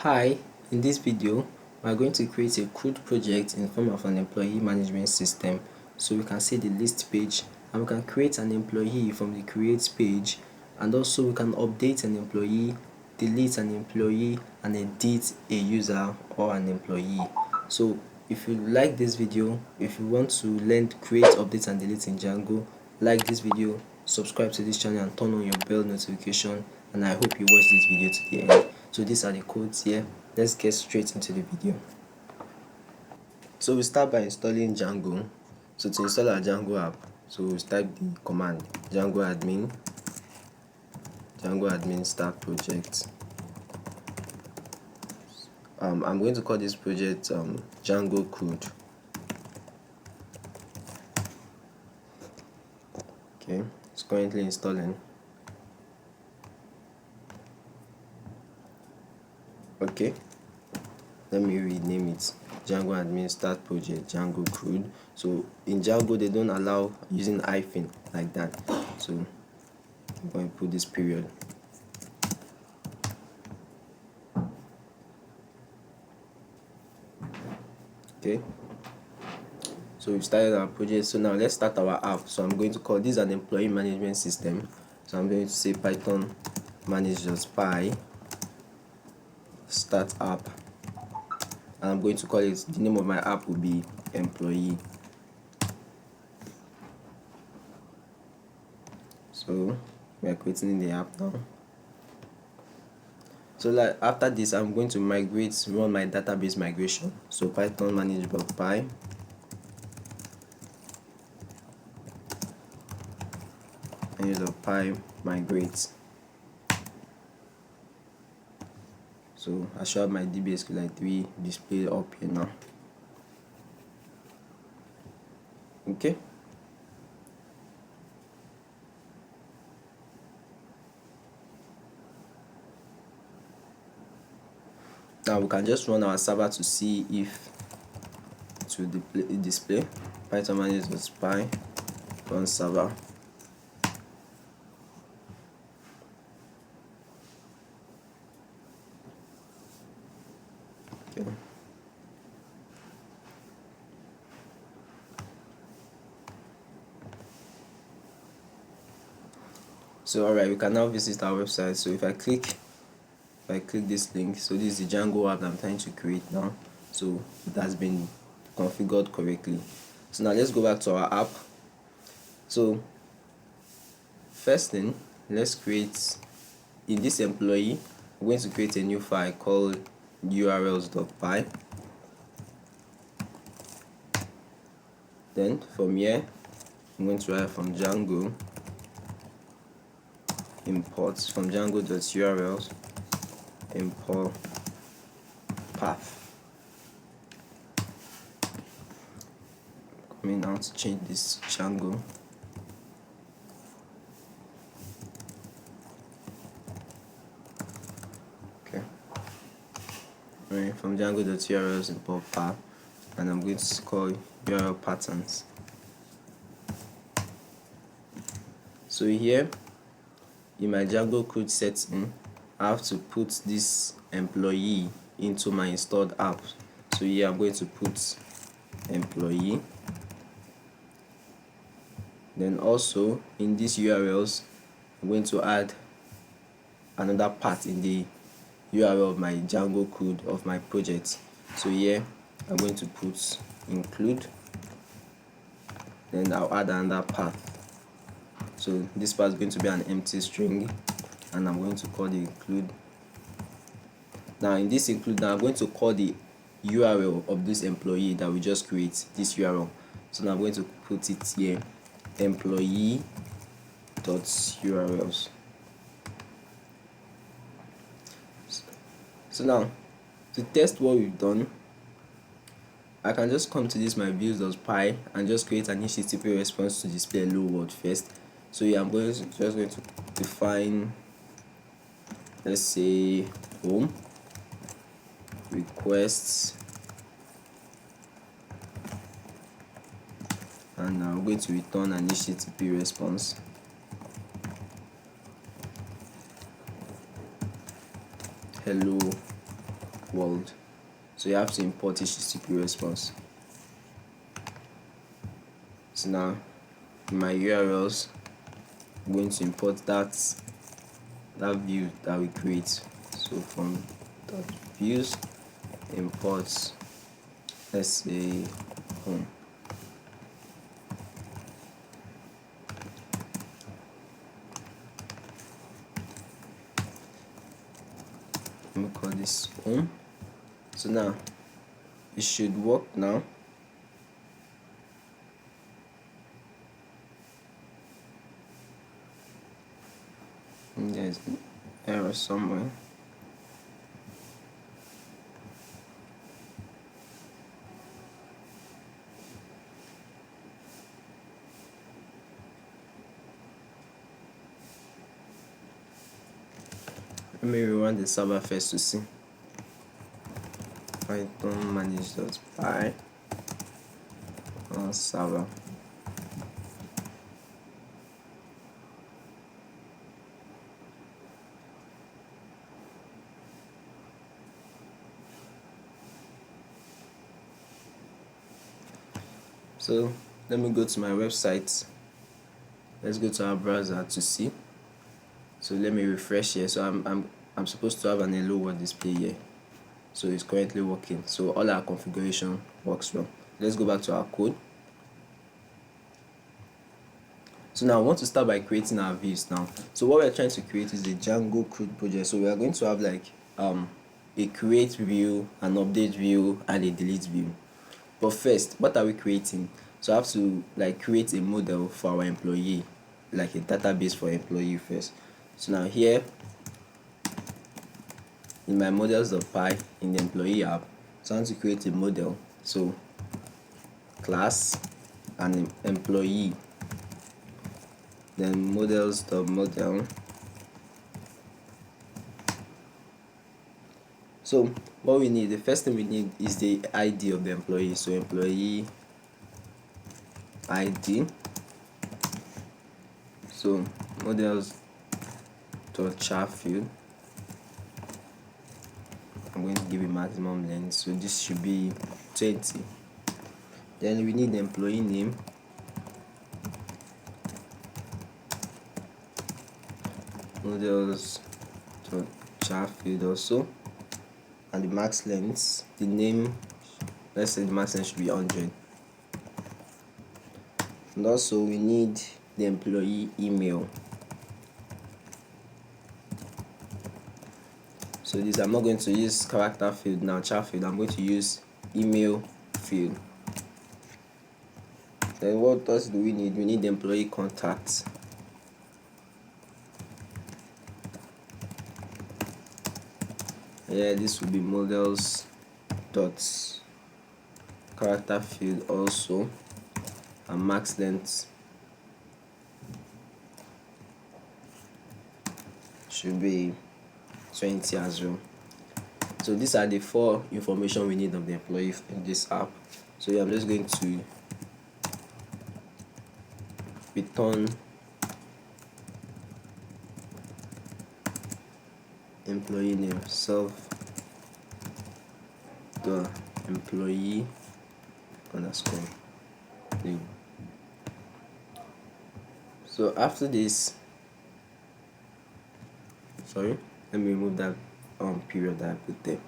Hi, in this video we are going to create a CRUD project in form of an employee management system. So we can see the list page and we can create an employee from the create page, and also we can update an employee, delete an employee, and edit a user or an employee. So if you like this video, if you want to learn to create, update and delete in Django, like this video, subscribe to this channel and turn on your bell notification, and I hope you watch this video to the end. So these are the codes here. Let's get straight into the video. So we start by installing Django. So to install our Django app, so we type the command Django admin start project. I'm going to call this project Django CRUD. Okay, it's currently installing. Okay, let me rename it Django admin start project Django CRUD. So in Django they don't allow using hyphen like that, so I'm going to put this period. Okay, so we've started our project. So now let's start our app. So I'm going to call this an employee management system. So I'm going to say python manage.py start app, and I'm going to call it, the name of my app will be employee. So we are creating the app now. So like after this, I'm going to run my database migration. So python manage.py migrate. So I should have my DBSQL 3 displayed up here now. Okay. Now we can just run our server to see if it will display. Python manage.py run server. Okay. So alright, we can now visit our website. So if I click this link, so this is the Django app that I'm trying to create now. So it has been configured correctly. So now let's go back to our app. So first thing, let's create, in this employee, we're going to create a new file called urls.py. Then from here, I'm going to write from Django imports from Django.urls import path. Coming now to change this Django. Okay. Right, from Django.urls import path, and I'm going to call URL patterns. So here in my Django CRUD setting, I have to put this employee into my installed app. So here I'm going to put employee. Then also in these URLs, I'm going to add another part in the URL of my Django CRUD of my project. So here I'm going to put include, then I'll add another path. So this part is going to be an empty string, and I'm going to call the include. Now in this include, now I'm going to call the URL of this employee that we just create, this URL. So now I'm going to put it here, employee.urls. So now to test what we've done, I can just come to this my views.py and just create an HTTP response to display hello world first. So yeah, I'm just going to define, let's say, home requests, and I'm going to return an HTTP response. Hello world. So you have to import HTTP response. So now in my URLs, I'm going to import that view that we create. So from views import, let's say home. Let me call this home. So now it should work now. And there's an error somewhere. Let me rerun the server first to see. Python manage.py on server. So let me go to my website. Let's go to our browser to see. So let me refresh here. So I'm supposed to have an hello world display here. So it's currently working. So all our configuration works well. Let's go back to our code. So now I want to start by creating our views now. So what we're trying to create is the Django CRUD project. So we are going to have like a create view, an update view, and a delete view. But first, what are we creating? So I have to like create a model for our employee, like a database for employee first. So now here in my models.py in the employee app, so I want to create a model. So class and employee, then models.model. So what we need, the first thing we need is the ID of the employee. So employee ID. So models.char field, I'm going to give it maximum length, so this should be 20. Then we need the employee name. Models.char field also, and the max length, the name, let's say the max length should be 100. And also we need the employee email. So this, I'm not going to use character field now, char field, I'm going to use email field. Then what else do we need? We need the employee contact. Yeah, this will be models dot character field also, and max length should be 20 as well. So these are the 4 information we need of the employee in this app. So yeah, I'm just going to return employee name, self the employee underscore name. So after this, sorry, let me remove that period that I put there.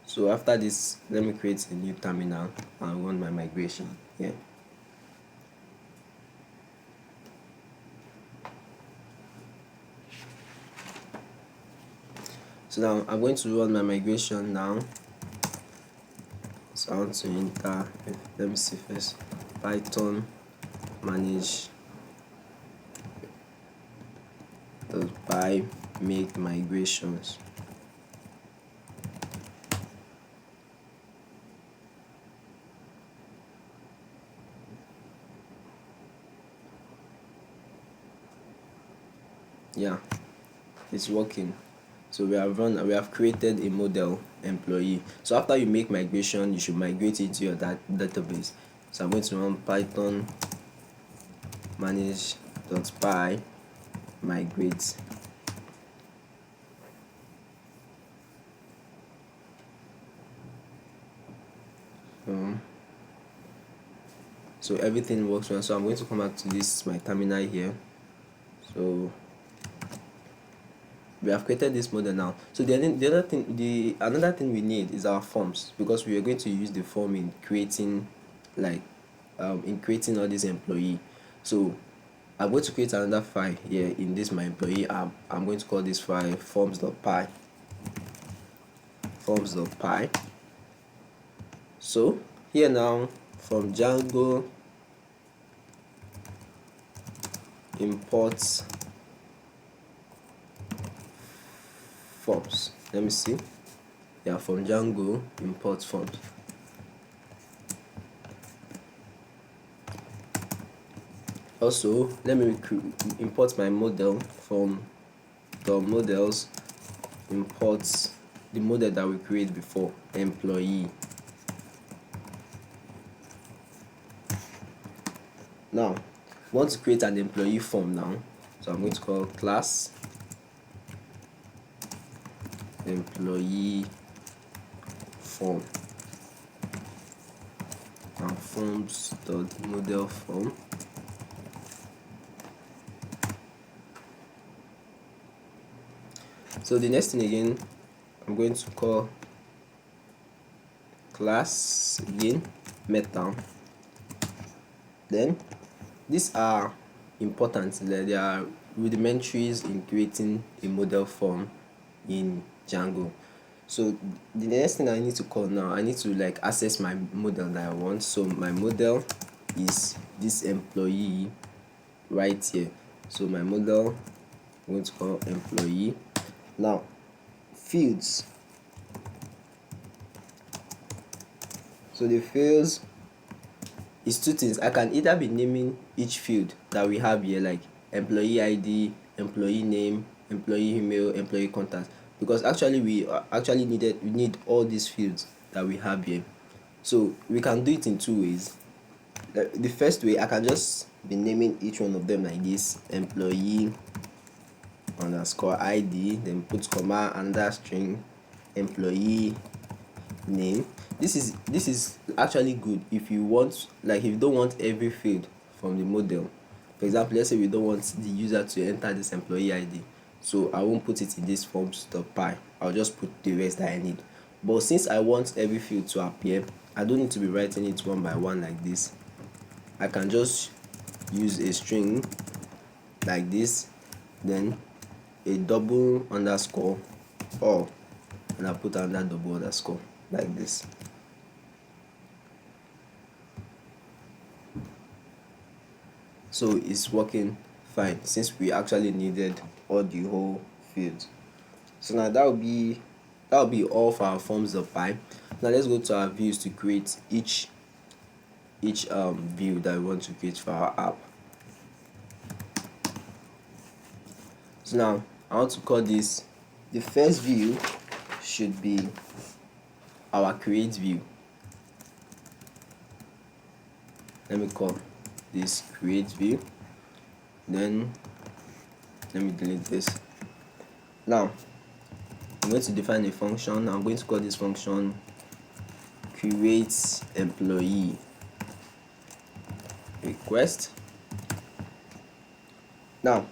So after this, let me create a new terminal and run my migration here. So now I'm going to run my migration now. So I want to enter, let me see first, Python manage by make migrations. Yeah, it's working. So we have created a model employee. So after you make migration, you should migrate it to your database. So I'm going to run Python manage.py migrate. so everything works well. So I'm going to come back to this my terminal here. So we have created this model now. So another thing we need is our forms, because we are going to use the form in creating all these employee. So I'm going to create another file here in this my employee app. I'm going to call this file forms.py. So here now, from Django import forms. Let me see. Yeah, from Django import forms. Also, let me import my model from the models. Import the model that we created before, employee. Now, I want to create an employee form now, so I'm going to call class employee form and forms.model form. So the next thing again, I'm going to call class again meta. Then these are important. They are rudimentaries in creating a model form in Django. So the next thing I need to call now, I need to access my model that I want. So my model is this employee right here. So my model, I'm going to call employee. Now fields. So the fields is two things. I can either be naming each field that we have here, like employee ID, employee name, employee email, employee contact, because actually we need all these fields that we have here. So we can do it in two ways. The first way, I can just be naming each one of them like this: employee underscore ID, then put comma under string employee name. This is actually good if you want, if you don't want every field from the model. For example, let's say we don't want the user to enter this employee ID, so I won't put it in this forms.py. I'll just put the rest that I need. But since I want every field to appear, I don't need to be writing it one by one like this. I can just use a string like this, then a double underscore, or and I put another double underscore like this. So it's working fine since we actually needed all the whole field. So now that will be all for our forms.py. Now let's go to our views to create each view that we want to create for our app. So now I want to call this, the first view should be our create view. Let me call this create view. Then let me delete this. Now I'm going to define a function. I'm going to call this function create employee request. Now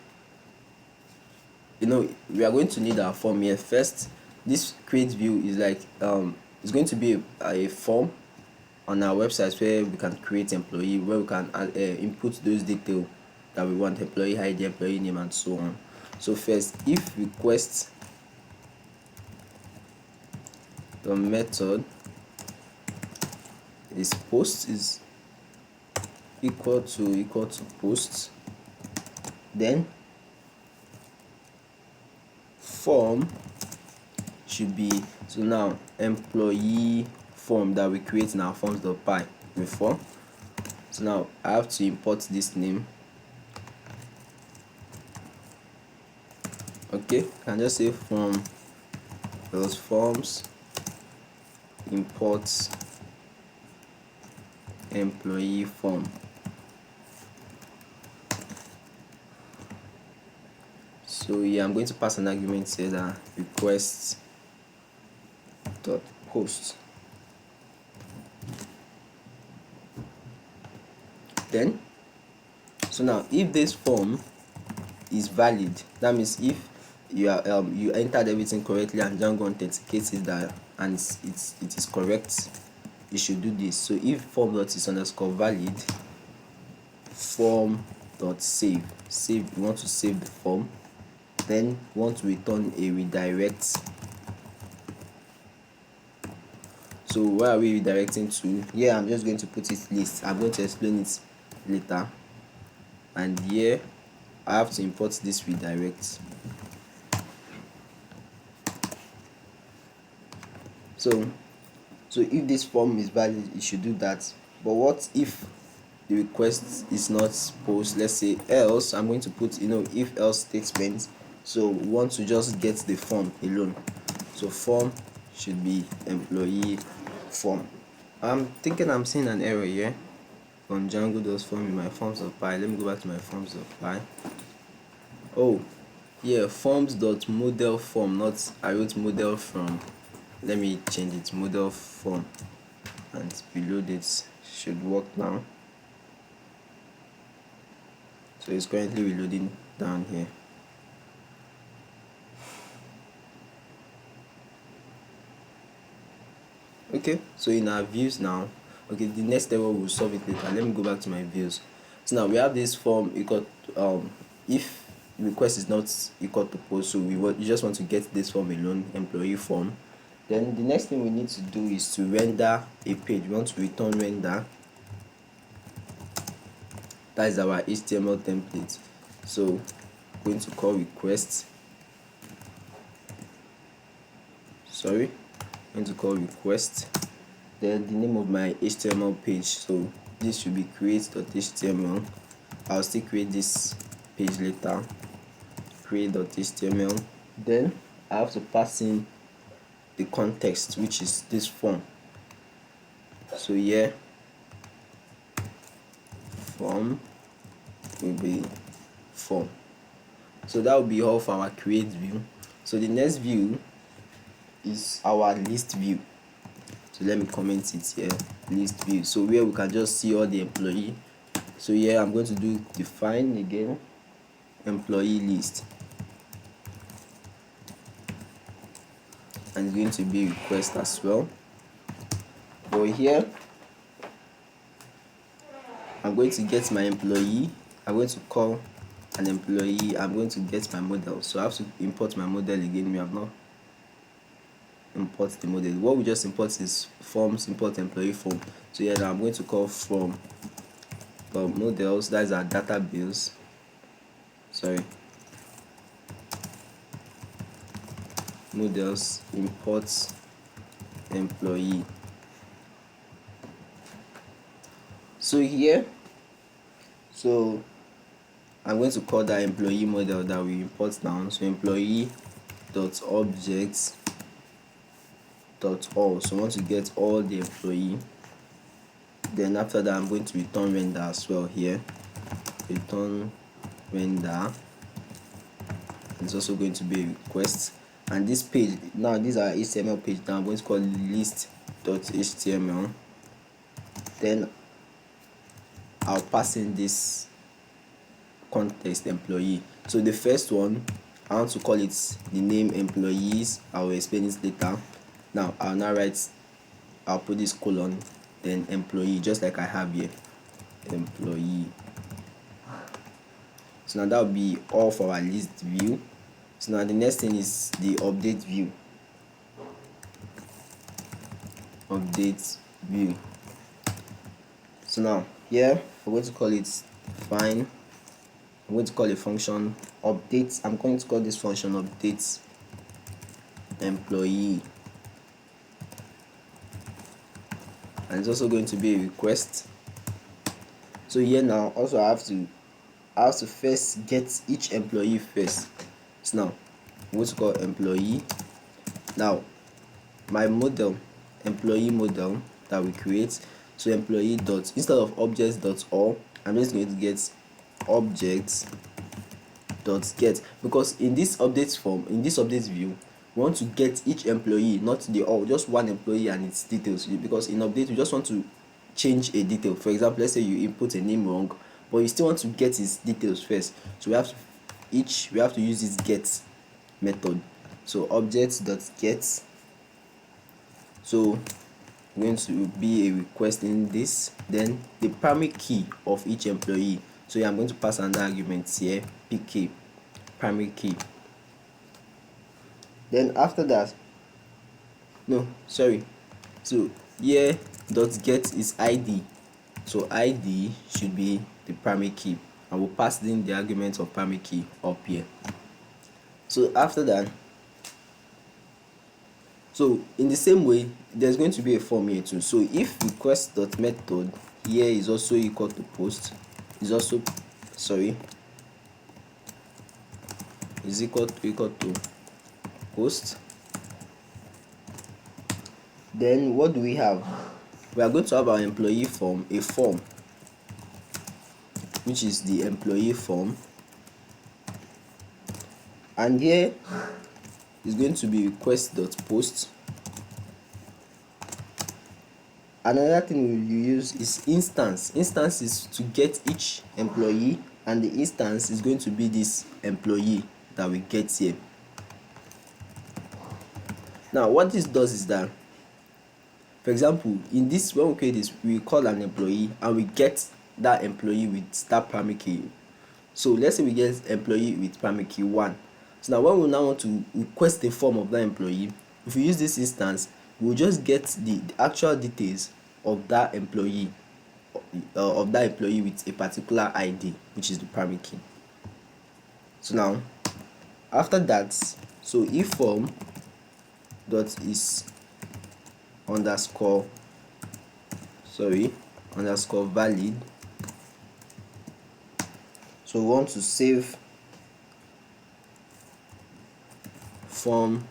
we are going to need our form here first. This create view is it's going to be a form on our website where we can create employee, where we can input those details that we want: employee ID, employee name, and so on. So first, if request the method is post is equal to post, then form should be, so now employee form that we create in our forms.py before. So now I have to import this name. Okay, I can just say from those forms import employee form. So yeah, I'm going to pass an argument say that request dot post. then so now if this form is valid, that means if you are you entered everything correctly and Django authenticates it that and it is correct, you should do this. So if form.is_valid form.save, you want to save the form, then you want to return a redirect. So where are we redirecting to? Here I'm just going to put it list. I'm going to explain it later. And here I have to import this redirect. So if this form is valid, you should do that. But what if the request is not post? Let's say else. I'm going to put if else statement. So we want to just get the form alone. So form should be employee form. I'm thinking I'm seeing an error here on Django.form in my forms.py. Let me go back to my forms.py. Oh yeah, forms.model form, not I wrote model from. Let me change it, model form, and below this should work now. So it's currently reloading down here. Okay, so in our views now, okay, the next level we'll solve it later. Let me go back to my views. So now we have this form equal if request is not equal to post, so you just want to get this form alone, employee form. Then the next thing we need to do is to render a page. We want to return render. That is our HTML template. So I'm going to call request. I'm going to call request. Then the name of my HTML page. So this should be create.html. I'll still create this page later. Create.html. Then I have to pass in the context, which is this form. So here form will be form. So that will be all for our create view. So the next view is our list view. So let me comment it here, list view. So where we can just see all the employee. So here I'm going to do define again employee list, and it's going to be request as well. But here I'm going to get my employee. I'm going to call an employee. I'm going to get my model. So I have to import my model again. We have not import the model. What we just import is forms, import employee form. So here now I'm going to call from models. That is our database. Models import employee. So here, so I'm going to call that employee model that we import down. So employee dot objects dot all. So I want to get all the employee. Then after that I'm going to return render as well here. Return render. It's also going to be a request. And this page now, these are HTML page. Now I'm going to call list.html. Then I'll pass in this context employee. So the first one, I want to call it the name employees. I will explain it later. Now I'll put this colon, then employee, just like I have here, employee. So now that will be all for our list view. So now the next thing is the update view. So now here we're going to call it define. I'm going to call a function update. I'm going to call this function update employee, and it's also going to be a request. So here now also I have to first get each employee first. So now I'm going to call employee. Now my model, employee model that we create. So employee dot, instead of objects dot all, I'm just going to get objects dot get, because in this update form, in this update view, we want to get each employee, not the all, just one employee and its details, because in update we just want to change a detail. For example, let's say you input a name wrong, but you still want to get his details first, so we have to use this get method. So object.get, so going to be a request in this, then the primary key of each employee. So yeah, I'm going to pass another argument here, pk primary key. Then after that, no, sorry, so here dot get is id, so id should be the primary key. I will pass in the argument of primary key up here. So after that, so in the same way, there's going to be a form here too. So if request.method here is also equal to post, is also, sorry, is equal to post, then what do we have? We are going to have our employee form, a form, which is the employee form, and here is going to be request.post. Another thing you use is instance. Instance is to get each employee, and the instance is going to be this employee that we get here. Now what this does is that, for example, in this, when we create this, we call an employee and we get that employee with that primary key. So let's say we get employee with primary key 1. So now when we now want to request the form of that employee, if we use this instance, we'll just get the actual details of that employee, with a particular ID, which is the primary key. So now after that, so if form dot is underscore valid, so we want to save form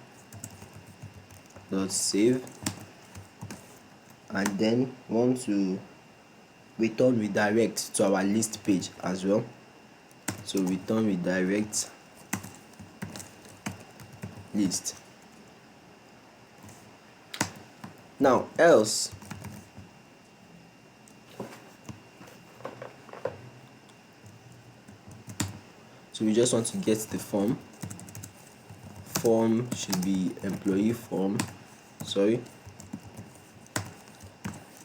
dot save, and then want to return redirect to our list page as well. So return redirect list. Now else, so we just want to get the form should be employee form, sorry,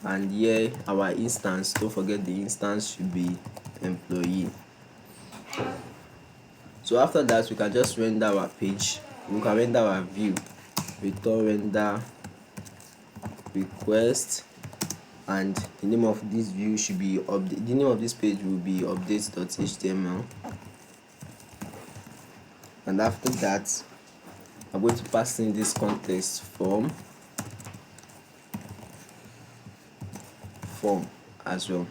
and here our instance, don't forget the instance should be employee. So after that, we can just render our page, we can render our view, return render request, and the name of this view should be update, the name of this page will be update.html. and after that, I'm going to pass in this context form as well,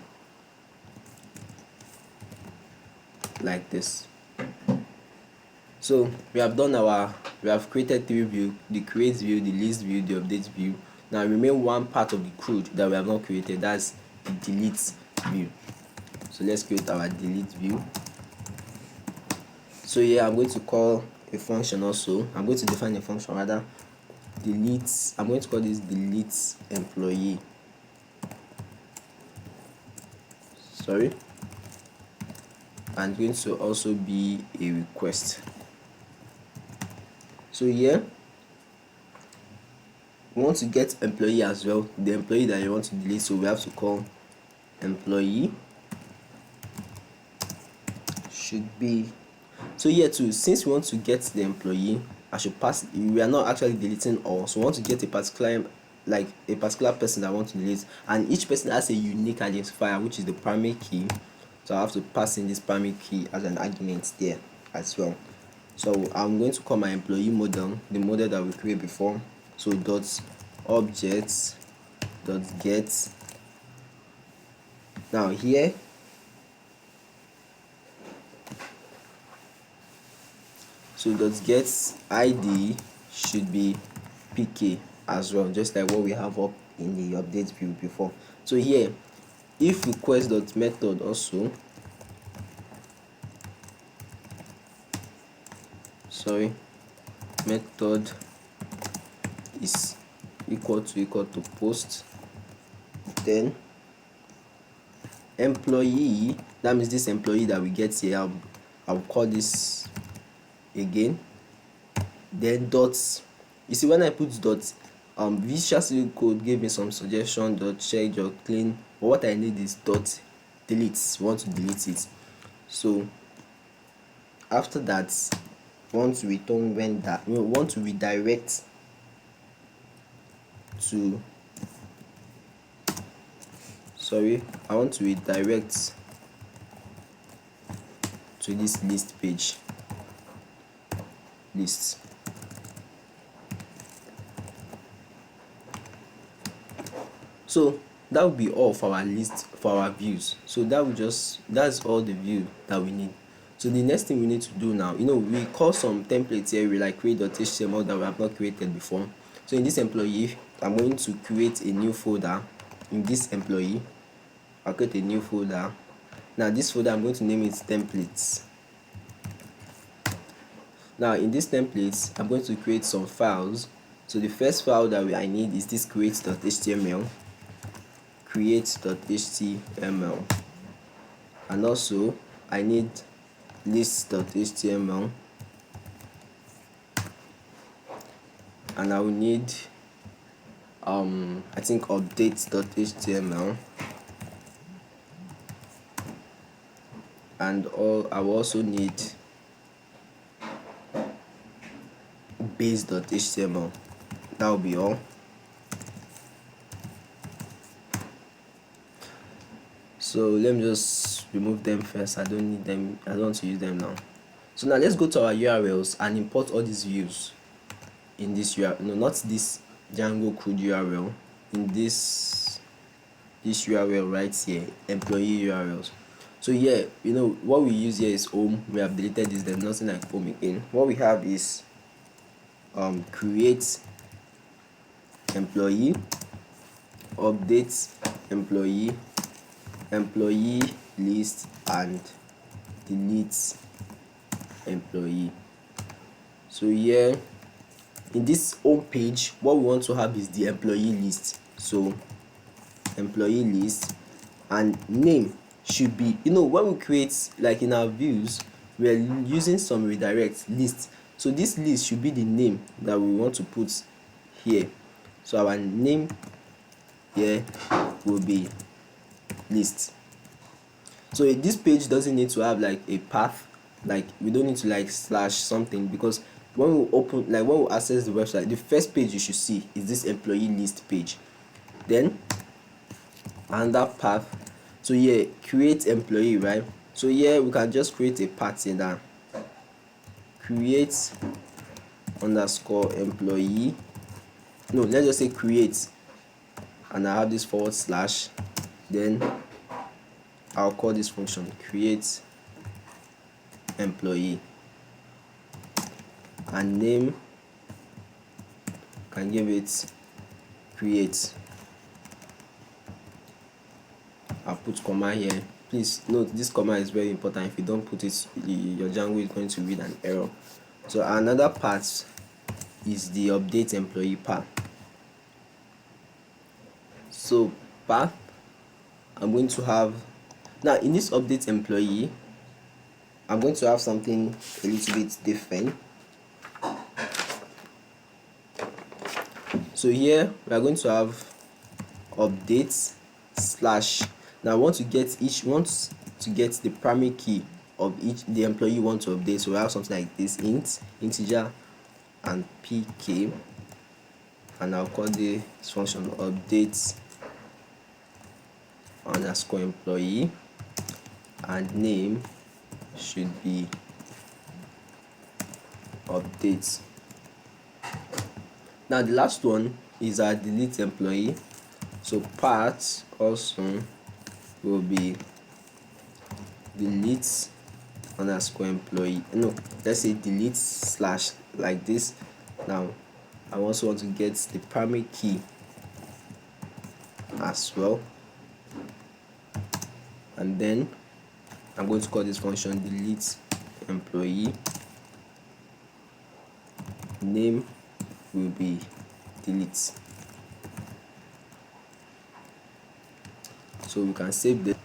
like this. So we have created 3 views: the create view, the list view, the update view. Now remain one part of the CRUD that we have not created, that's the delete view. So let's create our delete view. So here I'm going to call a function also. I'm going to define a function rather, delete. I'm going to call this delete employee. Sorry. And going to also be a request. So here we want to get employee as well, the employee that you want to delete. So we have to call employee should be. So here too, since we want to get the employee, I should pass, we are not actually deleting all, so we want to get a particular person that I want to delete, and each person has a unique identifier, which is the primary key. So I have to pass in this primary key as an argument there as well. So I'm going to call my employee model, the model that we created before. So dot objects dot get. Now here so dot get id should be pk as well, just like what we have up in the update view before. So here, if request dot method also, method is equal to post, then employee, that means this employee that we get here, I'll call this again, then dots. You see, when I put dots, Visual Studio Code gave me some suggestion, dot check, dot clean, but what I need is dot delete. Want to delete it. So after that, want to return when that we want to redirect to I want to redirect to this list page. List. So that will be all for our list, for our views. So that's all the view that we need. So the next thing we need to do now, we call some templates here, we like create.html that we have not created before. So in this employee, I'm going to create a new folder. In this employee, I'll create a new folder. Now this folder, I'm going to name it templates. Now in this templates, I'm going to create some files. So the first file that I need is this create.html, and also I need list.html, and I will need I think update.html, and I will also need base.html. That will be all. So let me just remove them first. I don't need them. I don't want to use them now. So now let's go to our URLs and import all these views in this URL. No, not this Django CRUD URL. In this URL right here, employee URLs. So yeah, what we use here is home. We have deleted this. There's nothing like home again. What we have is create employee, update employee, employee list, and delete employee. So here in this home page, what we want to have is the employee list. So employee list, and name should be, when we create, like in our views, we are using some redirect list. So this list should be the name that we want to put here. So our name here will be list. So this page doesn't need to have like a path, like we don't need to like slash something, because when we access the website, the first page you should see is this employee list page. Then another path. So here, create employee, right? So here we can just create a path here now. Create underscore employee. No, let's just say create, and I have this /. Then I'll call this function create employee, and name can give it create. I'll put comma here. Please note this comma is very important. If you don't put it, your Django is going to read an error. So another part is the update employee path. So path, I'm going to have, now in this update employee, I'm going to have something a little bit different. So here we are going to have update /. Now I want to get the primary key of each the employee you want to update. So we have something like this: integer and pk, and I'll call this function update underscore employee, and name should be update. Now the last one is our delete employee. So path also will be delete underscore employee. No, let's say delete / like this. Now I also want to get the primary key as well, and then I'm going to call this function delete employee. Name will be delete. So we can save this.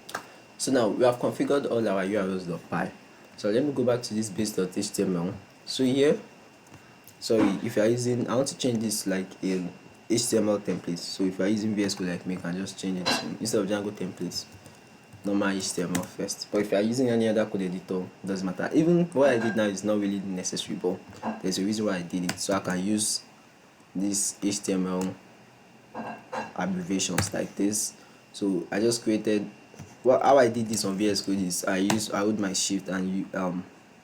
So now we have configured all our urls.py. So let me go back to this base.html. So here, sorry, if you are using, I want to change this like a HTML template. So if you are using VS Code like me, you can just change it to, instead of Django templates, normal HTML first. But if you are using any other code editor, it doesn't matter. Even what I did now is not really necessary, but there's a reason why I did it, so I can use these HTML abbreviations like this. So I just created, well, how I did this on VS Code is I hold my shift and you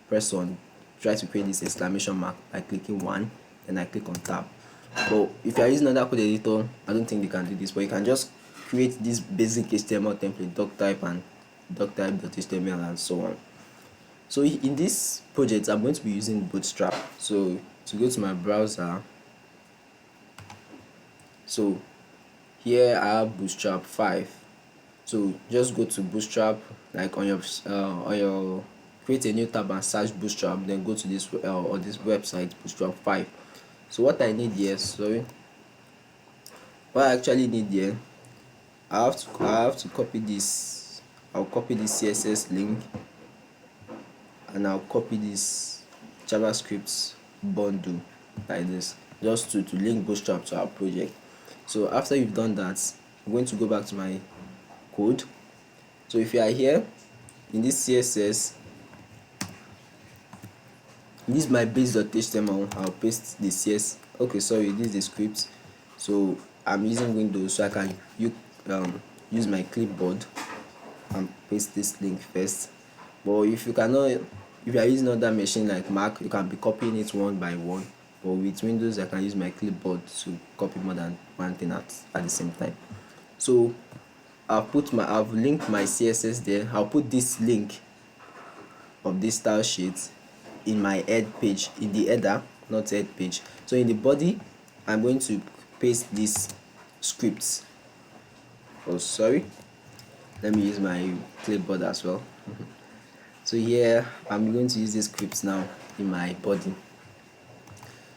press on, try to create this exclamation mark by clicking one, then I click on tab. But if you are using another code editor, I don't think they can do this, but you can just create this basic HTML template, doctype and doctype.html and so on. So in this project, I'm going to be using Bootstrap. So to go to my browser, so here I have Bootstrap 5. So just go to Bootstrap, like on your create a new tab and search Bootstrap, then go to this or this website Bootstrap 5. So what I need here, what I actually need here, I have to copy this. I'll copy this CSS link and I'll copy this JavaScript bundle like this, just to link Bootstrap to our project. So after you've done that, I'm going to go back to my code. So if you are here in this CSS, this is my base.html, I'll paste the CS. Okay, sorry, this is the script. So I'm using Windows, so I can use my clipboard and paste this link first. But if you cannot, if you are using another machine like Mac, you can be copying it one by one. But with Windows, I can use my clipboard to copy more than one thing at the same time. So I've linked my CSS there. I'll put this link of this style sheet in my head page, in the header, not head page. So in the body, I'm going to paste these scripts. Oh, sorry, let me use my clipboard as well. So here I'm going to use these scripts now in my body.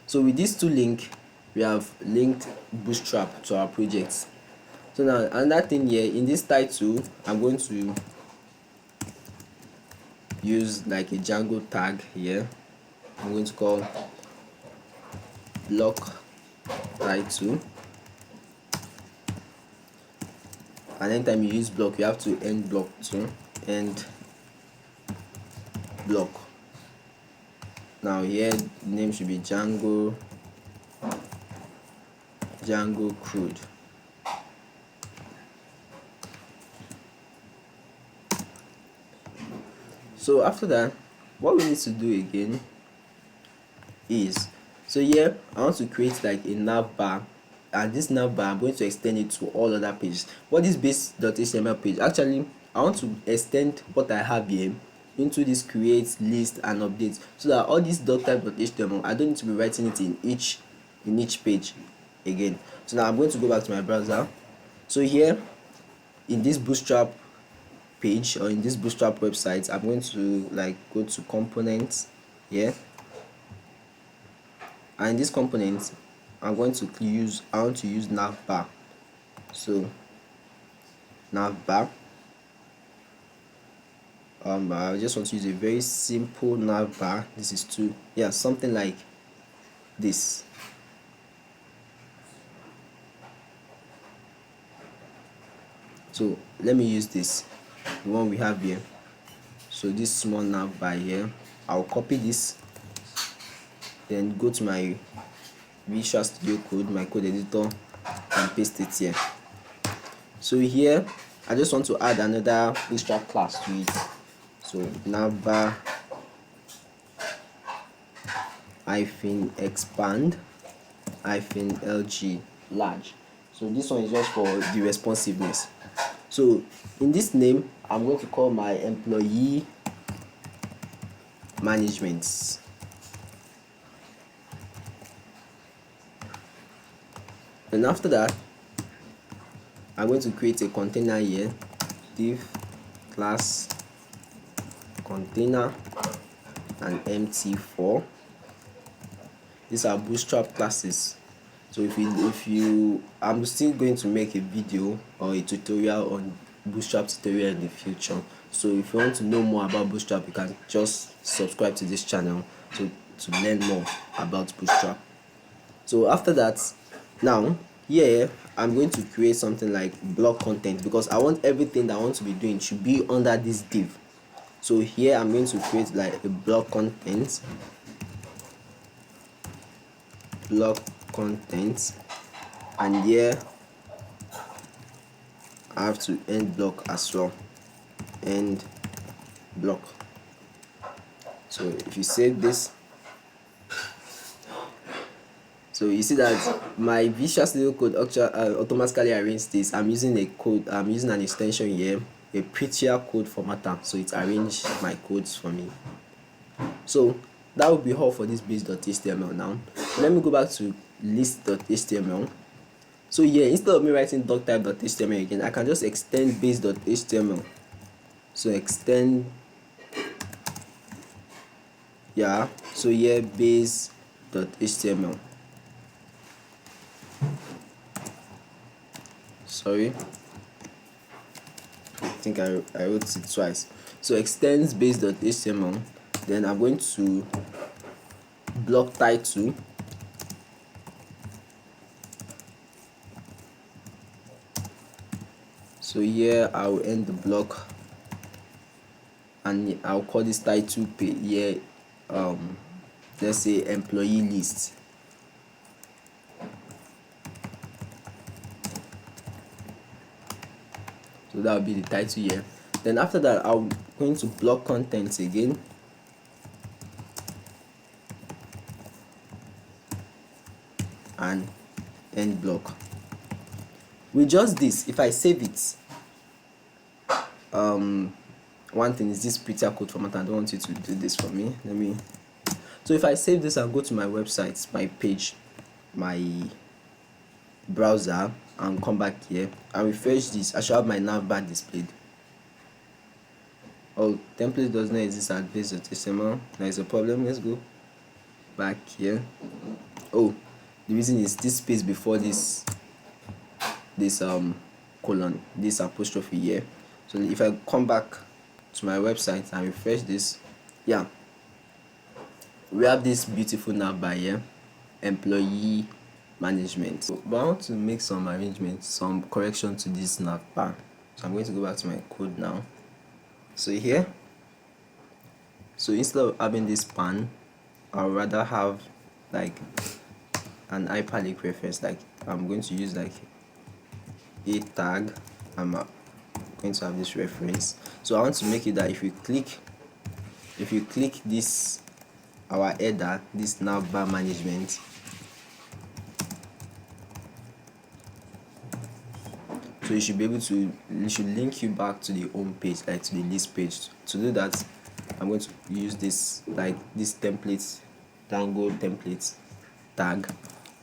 So with these two links, we have linked Bootstrap to our project. So now another thing here, in this title, I'm going to use like a Django tag here. I'm going to call block title, and anytime you use block, you have to end block too, end block. Now here the name should be Django CRUD. So after that, what we need to do again is, so here I want to create like a nav bar, and this nav bar I'm going to extend it to all other pages. What is base.html page? Actually, I want to extend what I have here into this create, list and update, so that all this doctype.html, I don't need to be writing it in each page again. So now I'm going to go back to my browser. So here in this Bootstrap page, or in this Bootstrap website, I'm going to like go to components here, and in this component I want to use navbar. So navbar, I just want to use a very simple navbar. This is something like this. So let me use this, the one we have here. So this small navbar here, I'll copy this, then go to my Visual Studio Code, my code editor, and paste it here. So here I just want to add another Bootstrap class to it. So navbar -expand -lg large. So this one is just for the responsiveness. So in this name, I'm going to call my employee management. And after that, I'm going to create a container here, div class container and empty4. These are Bootstrap classes. So if you I'm still going to make a video or a tutorial on Bootstrap tutorial in the future. So if you want to know more about Bootstrap, you can just subscribe to this channel to learn more about Bootstrap. So after that, now here I'm going to create something like blog content, because I want everything that I want to be doing to be under this div. So here I'm going to create like a blog content, and here I have to end block as well, end block. So if you save this, so you see that my Visual Studio Code automatically arranges this. I'm using an extension here, a prettier code formatter, so it arranged my codes for me. So that will be all for this base.html. Now let me go back to list.html. So here, instead of me writing doctype.html again, I can just extend base.html. So extend, yeah, so here base.html. Sorry, I think I wrote it twice. So extends base.html. Then I'm going to block title. So here I'll end the block, and I'll call this title page here, let's say employee list. So that will be the title here. Then after that, I'm going to block content again, and end block. With just this, if I save it, one thing is this prettier code format. I don't want you to do this for me. So if I save this and go to my website, my page, my browser, and come back here and refresh this, I should have my navbar displayed. Oh, template does not exist at base.html. There is a problem. Let's go back here. Oh, the reason is this space before this colon, this apostrophe here. So if I come back to my website and refresh this, yeah, we have this beautiful navbar here, employee management. But I want to make some arrangements, some correction to this navbar. So I'm going to go back to my code now. So here, so instead of having this span, I'll rather have like an hyperlink reference. Like I'm going to use like a tag. I'm going to have this reference. So I want to make it that if you click this, our header, this navbar management, so you should be able to, it should link you back to the home page, like to the list page. To do that, I'm going to use this, like this template, Django template tag.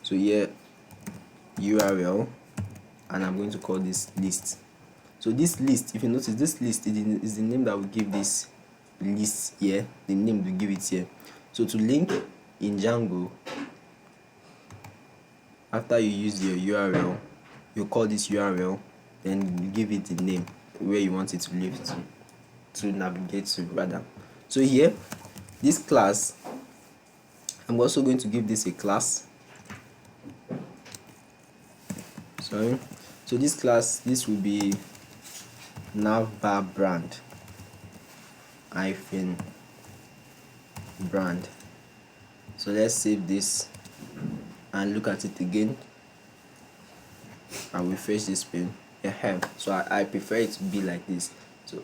So here, URL, and I'm going to call this list. So this list, if you notice, this list is the name that will give this list here, the name to give it here. So to link in Django, after you use your URL, you call this URL, then you give it the name where you want it to live to navigate to rather. So here, this class, I'm also going to give this a class. Sorry. So this class, this will be navbar brand hyphen brand. So let's save this and look at it again and refresh this page. So I prefer it to be like this. So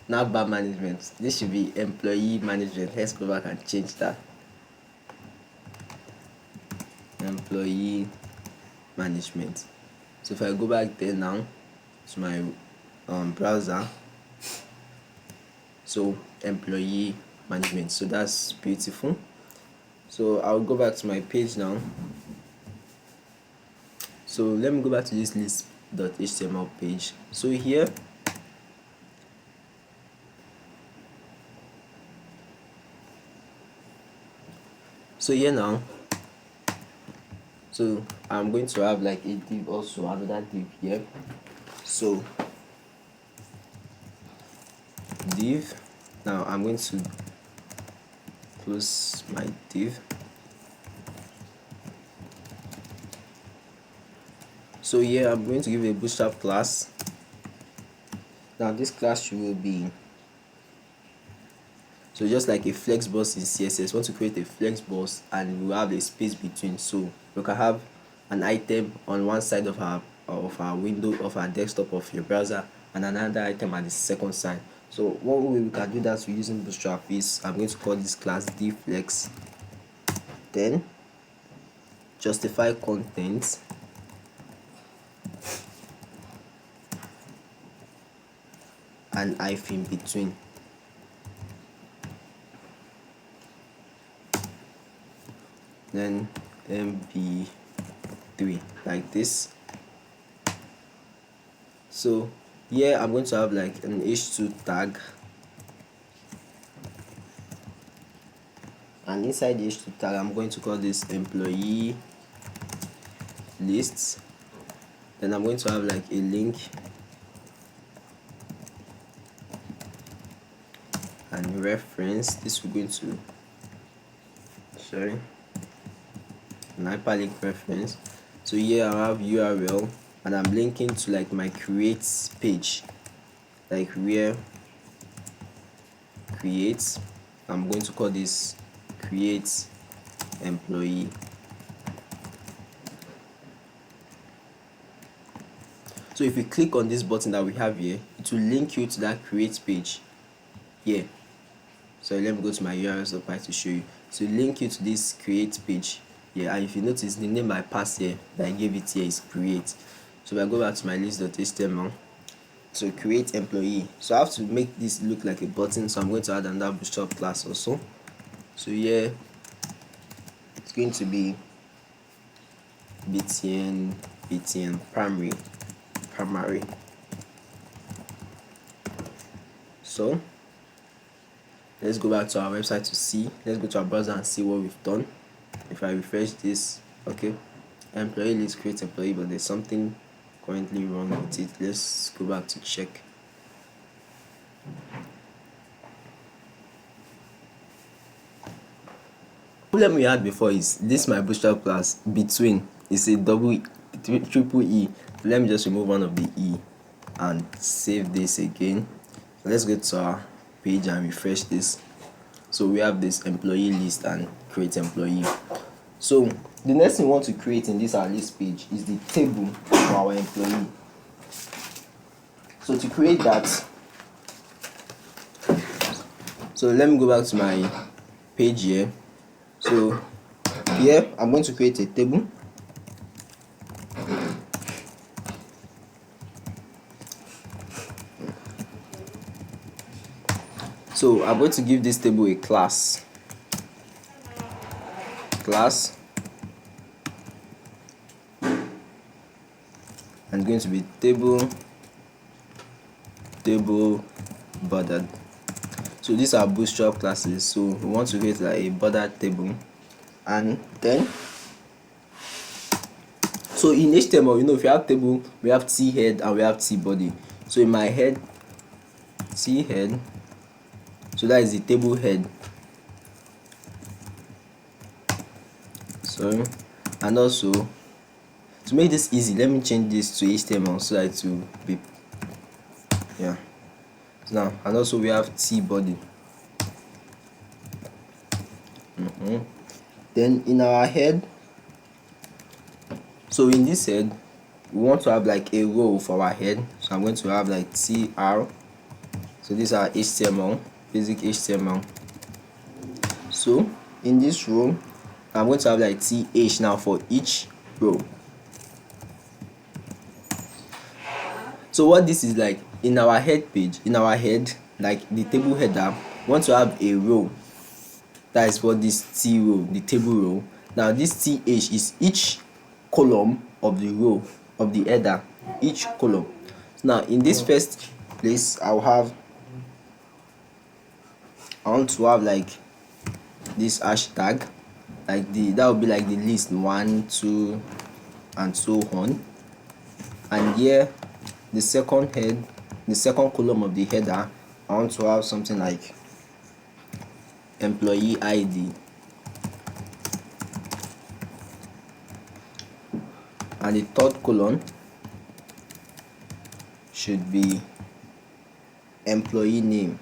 navbar management, this should be employee management. Let's go back and change that. Employee management. So if I go back there now to my browser, so employee management, so that's beautiful. So I'll go back to my page now. So let me go back to this list.html page. So here, now, so I'm going to have like a div, also another div here. So div. Now I'm going to close my div. So here I'm going to give a Bootstrap class. Now this class will be, so just like a flex box in CSS, want to create a flex box and we have a space between, so we can have an item on one side of our window of our desktop of your browser and another item at the second side. So one way we can do that using Bootstrap is, I'm going to call this class dflex, then justify content, and hyphen between. Then mp3 like this. So here I'm going to have like an h2 tag, and inside the h2 tag I'm going to call this employee lists. Then I'm going to have like a link and reference. This we're going to, an hyperlink reference. So here I have URL and I'm linking to like my create page, like where create, I'm going to call this create employee. So if you click on this button that we have here, it will link you to that create page here. So let me go to my urls.py to show you. So link you to this create page here, and if you notice the name I passed here that I gave it here is create. So if I go back to my list.html, so create employee, so I have to make this look like a button, so I'm going to add another Bootstrap class also. So here it's going to be btn primary. So let's go back to our website to see, let's go to our browser and see what we've done. If I refresh this, okay, employee list create employee, but there's something currently wrong with it. Let's go back to check. Problem we had before is this, my Bootstrap class between is a triple E. Let me just remove one of the E and save this again. Let's go to our page and refresh this. So we have this employee list and create employee. So the next thing we want to create in this our list page is the table for our employee. So to create that, so let me go back to my page here. So here I'm going to create a table. So I'm going to give this table a class. And going to be table bordered. So these are Bootstrap classes, so we want to create like a bordered table. And then, so in HTML, you know, if you have table, we have t head and we have t body. So in my head, t head, so that is the table head. Sorry. And also, to make this easy, let me change this to HTML so that it will be, yeah. Now, and also we have t body. Then in our head, so in this head we want to have like a row for our head, so I'm going to have like tr. So these are HTML, basic HTML. So in this row I'm going to have like th now for each row. So what this is like, in our head page, in our head, like the table header, we want to have a row. That is what this t row, the table row. Now this th is each column of the row of the header, each column. Now in this first place I want to have like this hashtag, like that will be like the list 1, 2 and so on. And here the second column of the header, I want to have something like employee ID, and the third column should be employee name.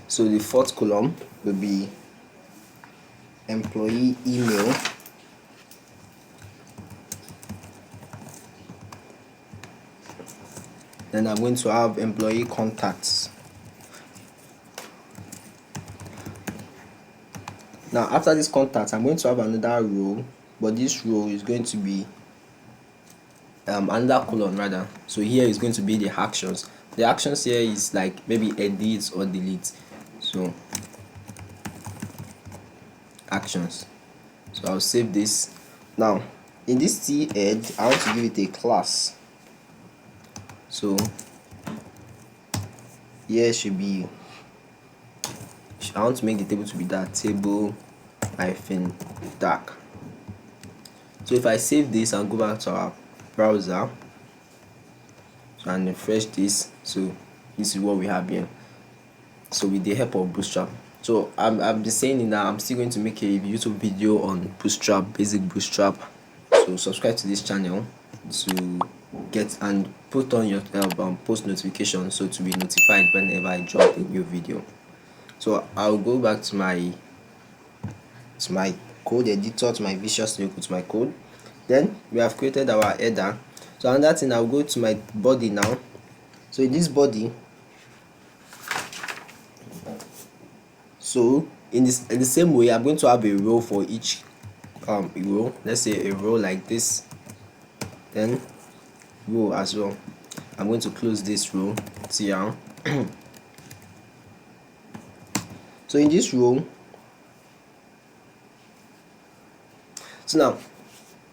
So the fourth column will be employee email, then I'm going to have employee contacts. Now after this contact, I'm going to have another row, but this row is going to be another column rather. So here is going to be the actions. The actions here is like maybe edit or delete. So actions. So I'll save this. Now in this head, I want to give it a class. So here should be, I want to make the table to be that table hyphen dark. So if I save this and go back to our browser and refresh this, so this is what we have here. So with the help of Bootstrap. So I'm just saying that I'm still going to make a YouTube video on Bootstrap, basic Bootstrap. So subscribe to this channel to get and put on your post notification, so to be notified whenever I drop a new video. So I'll go back to my code editor, to my Visual Studio, to my code. Then we have created our header. So another thing, I'll go to my body now. So in this body, so in the same way, I'm going to have a row for each row. Let's say a row like this, then row as well. I'm going to close this row here. So in this row, so now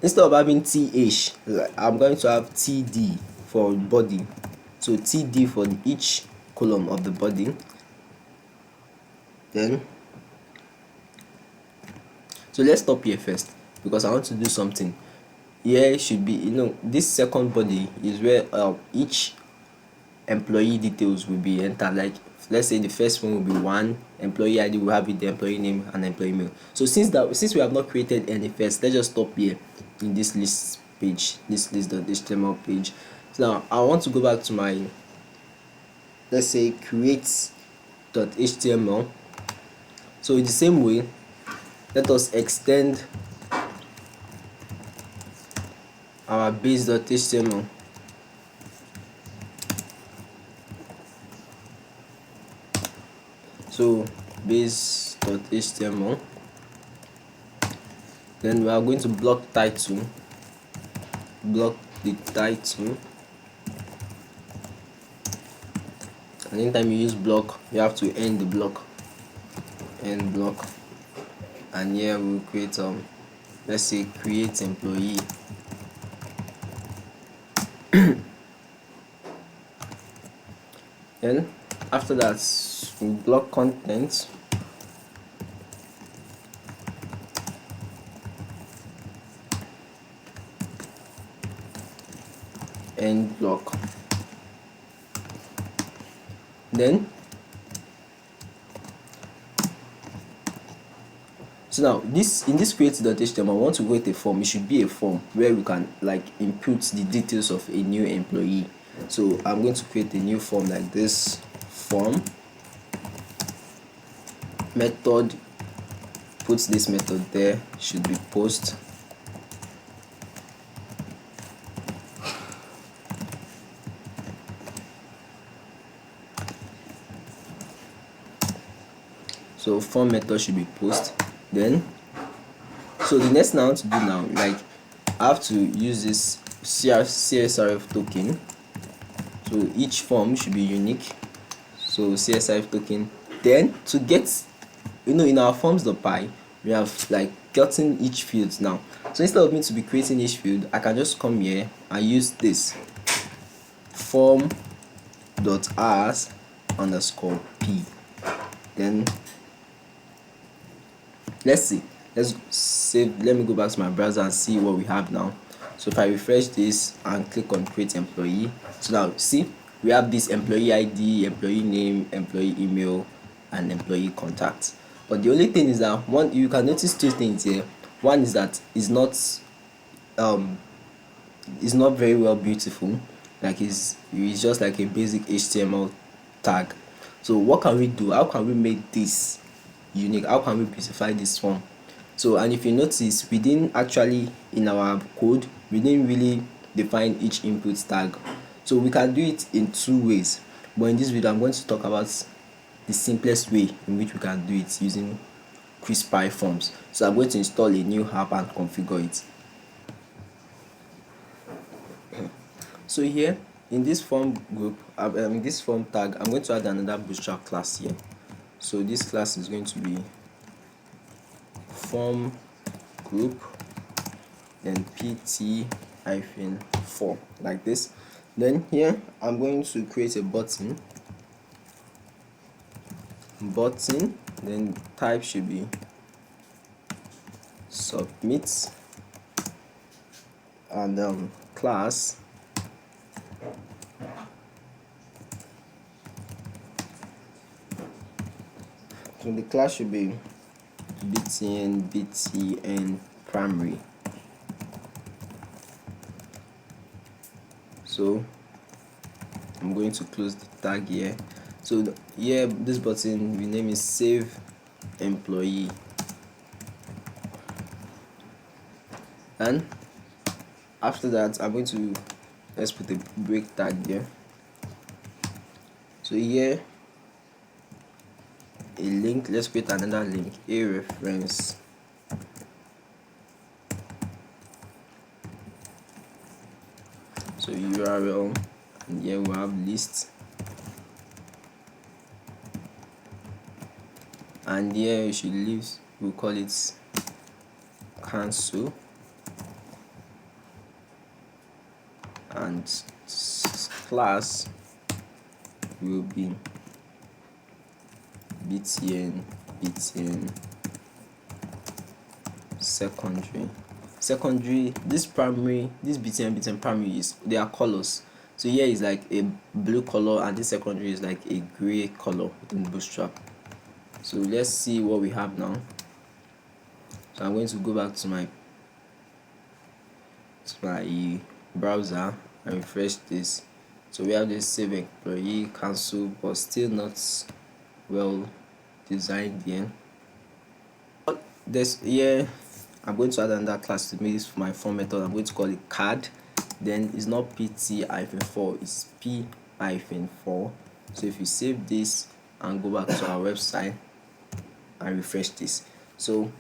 instead of having th, I'm going to have td for body. So td for each column of the body. Then so let's stop here first, because I want to do something. Here should be, this second body is where each employee details will be entered. Like let's say the first one will be one employee ID, will have it, the employee name and employee mail. So since we have not created any first, let's just stop here in this list page, this list.html page. So now I want to go back to my, let's say, create.html. So in the same way, let us extend our base.html. So base.html, then we are going to block the title. And anytime you use block, you have to end the block, and here we'll create let's say create employee. Then after that, we block content, end block. Then so now in this create.html, I want to create a form. It should be a form where we can like input the details of a new employee. So I'm going to create a new form like this. Form method, put this method there, should be post. So form method should be post. Then so the next thing I want to do now, like I have to use this CSRF token. So each form should be unique. So CSRF token. Then to get, in our forms.py, we have like gotten each field now. So instead of me to be creating each field, I can just come here and use this form.ars_p. Then let's see, let's save. Let me go back to my browser and see what we have now. So if I refresh this and click on create employee, so now see we have this employee ID, employee name, employee email, and employee contact. But the only thing is that one, you can notice two things here. One is that um it's not very well beautiful, like it's just like a basic HTML tag. So what can we do? How can we make this unique? How can we beautify this form? So, and if you notice, we didn't actually, in our code, we didn't really define each input tag. So we can do it in two ways, but in this video I'm going to talk about the simplest way in which we can do it using CRUD forms. So I'm going to install a new app and configure it. So here in this form group, in this form tag, I'm going to add another Bootstrap class here. So this class is going to be form group, then pt-4, like this. Then here I'm going to create a button, then type should be submit, and class so the class should be btn primary. So I'm going to close the tag here. So here this button, we name is save employee, and after that I'm going to, let's put a break tag here. So here a link, let's create another link, a reference, so URL, and here we have list, and here you should leave, we'll call it cancel, and class will be btn secondary. This primary, this btn primary is, they are colors. So here is like a blue color, and this secondary is like a gray color in Bootstrap. So let's see what we have now. So I'm going to go back to my browser and refresh this. So we have this save employee, cancel, but still not well designed here. This here I'm going to add another class to make this my form method. I'm going to call it CRUD. Then it's not pt-4, it's p-4. So if you save this and go back to our website and refresh this, so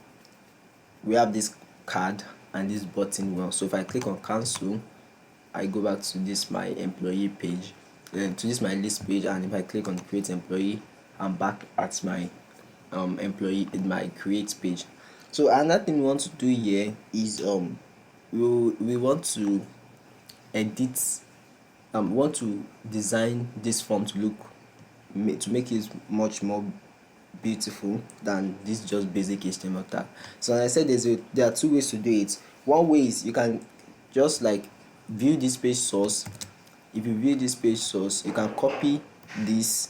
we have this card and this button. Well, so if I click on cancel, I go back to this my employee page, then to this my list page, and if I click on create employee, I'm back at my employee in my create page. So another thing we want to do here is we want to edit, want to design this form to look, to make it much more beautiful than this just basic HTML tag. So as I said, there are two ways to do it. One way is you can just like view this page source. If you view this page source, you can copy this,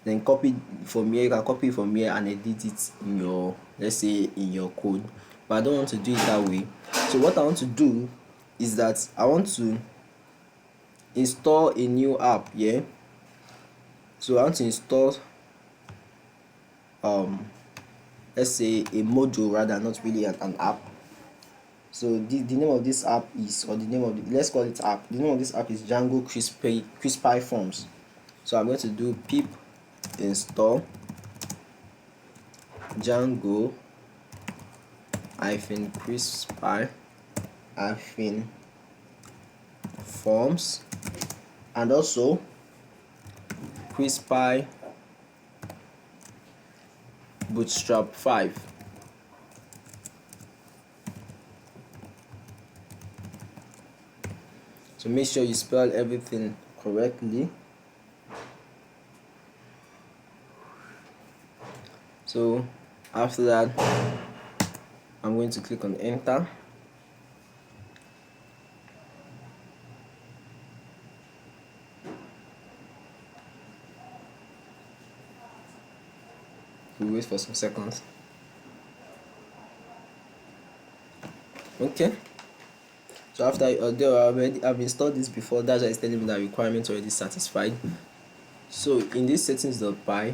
then copy from here. You can copy from here and edit it in your, let's say, in your code. But I don't want to do it that way. So what I want to do is that I want to install a new app here. So I want to install let's say a module, rather, not really an app. So the name of this app is, or the name of the, let's call it app. The name of this app is Django CRUD forms. So I'm going to do pip install Django -CRUD forms, and also CRUD Bootstrap 5. So make sure you spell everything correctly. So after that, I'm going to click on enter. We wait for some seconds. Okay, so after I've installed this before, that's why it's telling me that requirement already satisfied. So in this settings.py,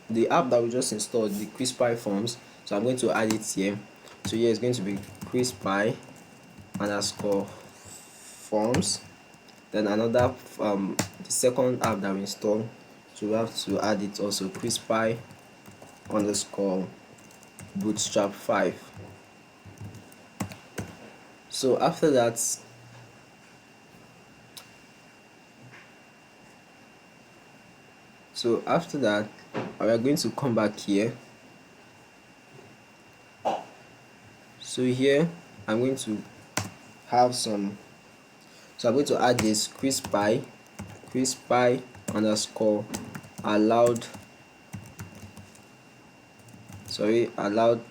the app that we just installed, the CRUD forms, so I'm going to add it here. So here it's going to be CRUD underscore forms. Then another the second app that we installed, so we have to add it also, CRUD underscore Bootstrap 5. So after that, we are going to come back here. So here I'm going to have some, so I'm going to add this CRUD underscore allowed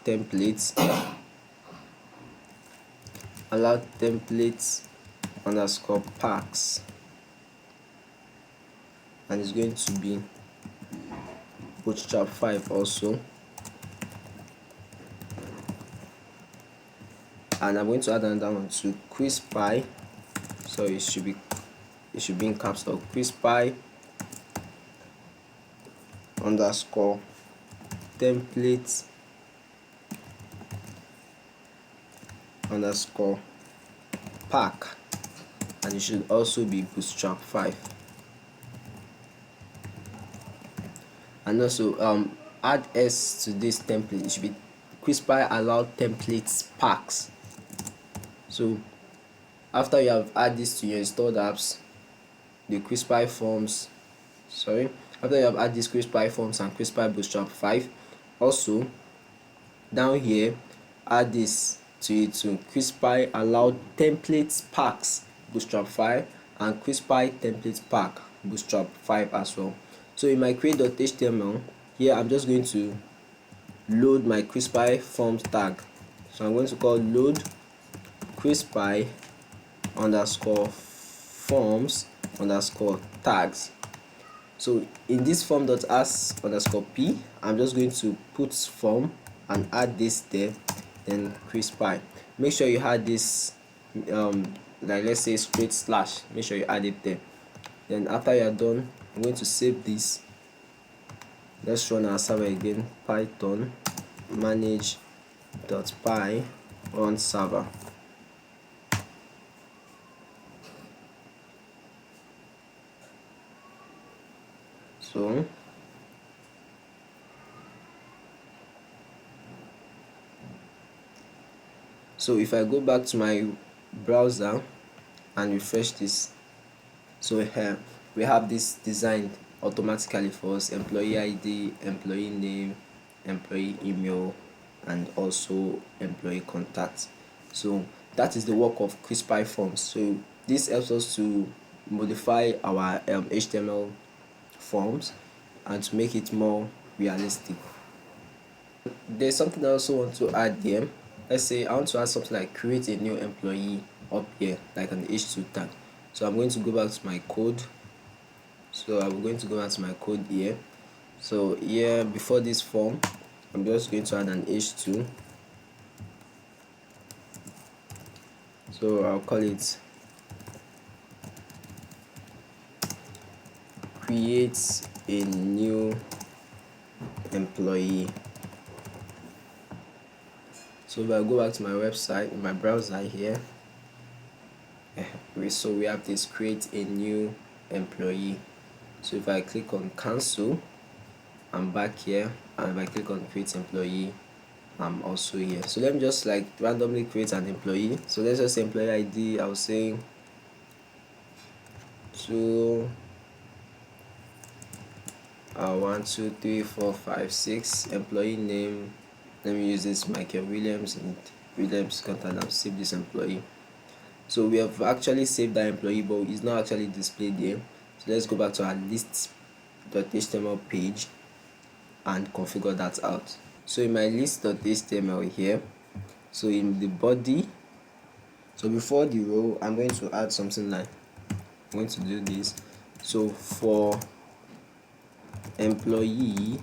templates underscore packs, and it's going to be Bootstrap 5 also. And I'm going to add another one to CRUD, so it should be in caps lock, CRUD underscore templates underscore pack, and it should also be Bootstrap 5. And also add s to this template, it should be CRUD allowed templates packs. So after you have added this to your installed apps, the CRUD forms, after you have added these CRUD forms and CRUD Bootstrap 5, also down here add this to it to CRUD allowed templates packs Bootstrap 5 and CRUD templates pack Bootstrap 5 as well. So in my create.html here, I'm just going to load my CRUD forms tag. So I'm going to call load CRUD underscore forms underscore tags. So in this form.as underscore p, I'm just going to put form and add this there, then CRUD. Make sure you add this like let's say straight slash, make sure you add it there. Then after you are done, I'm going to save this. Let's run our server again, python manage.py run server. So if I go back to my browser and refresh this, so here we have this designed automatically for us: employee ID, employee name, employee email, and also employee contact. So that is the work of CRUD forms. So this helps us to modify our HTML forms and to make it more realistic. There's something I also want to add here. Let's say I want to add something like create a new employee up here, like an h2 tag. So I'm going to go back to my code. So I'm going to go back to my code here. So here, before this form, I'm just going to add an h2. So I'll call it create a new employee. So if I go back to my website in my browser here, so we have this create a new employee. So if I click on cancel, I'm back here, and if I click on create employee, I'm also here. So let me just like randomly create an employee. So let's just say employee ID, I'll say 1 2 3 4 5 6. Employee name, let me use this Michael Williams, and Williams contact, and save this employee. So we have actually saved that employee, but it's not actually displayed here. So let's go back to our list.html page and configure that out. So in my list.html here, So in the body, so before the row, I'm going to add something like, I'm going to do this. So for employee,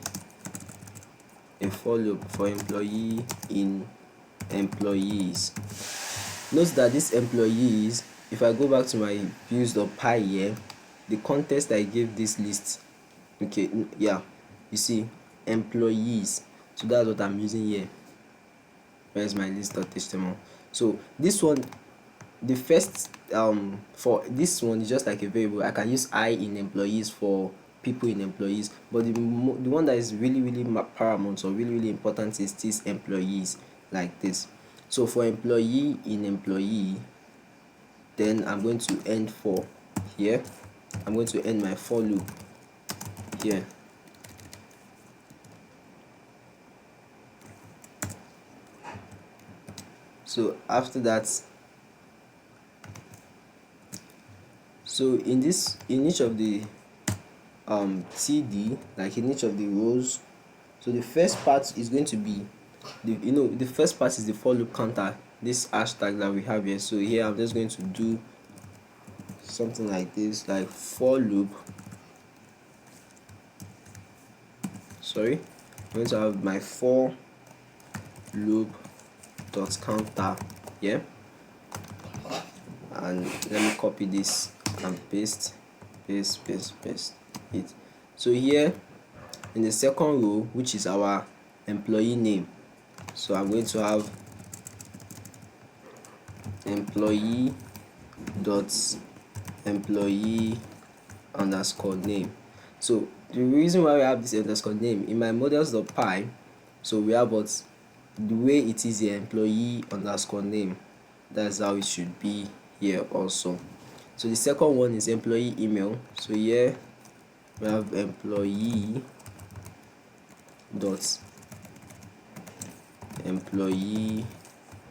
a for loop for employee in employees. Note that these employees, if I go back to my views.py here, the context I gave this list, okay, yeah, you see employees, so that's what I'm using here. Where's my list.html? So this one, the first for this one is just like a variable. I can use I in employees for people in employees, but the one that is really paramount or really important is this employees, like this. So for employee in employee, then I'm going to end for here. I'm going to end my for loop here. So after that, so in each of the td, like in each of the rows, so the first part is going to be the first part is the for loop counter, this hashtag that we have here. So here I'm just going to do something like this, like for loop, sorry, I'm going to have my for loop dot counter here, and let me copy this and paste it. So here in the second row, which is our employee name, so I'm going to have employee dot employee underscore name. So the reason why we have this underscore name in my models.py, so we have what the way it is here, employee underscore name, that's how it should be here also. So the second one is employee email. So here we have employee dot employee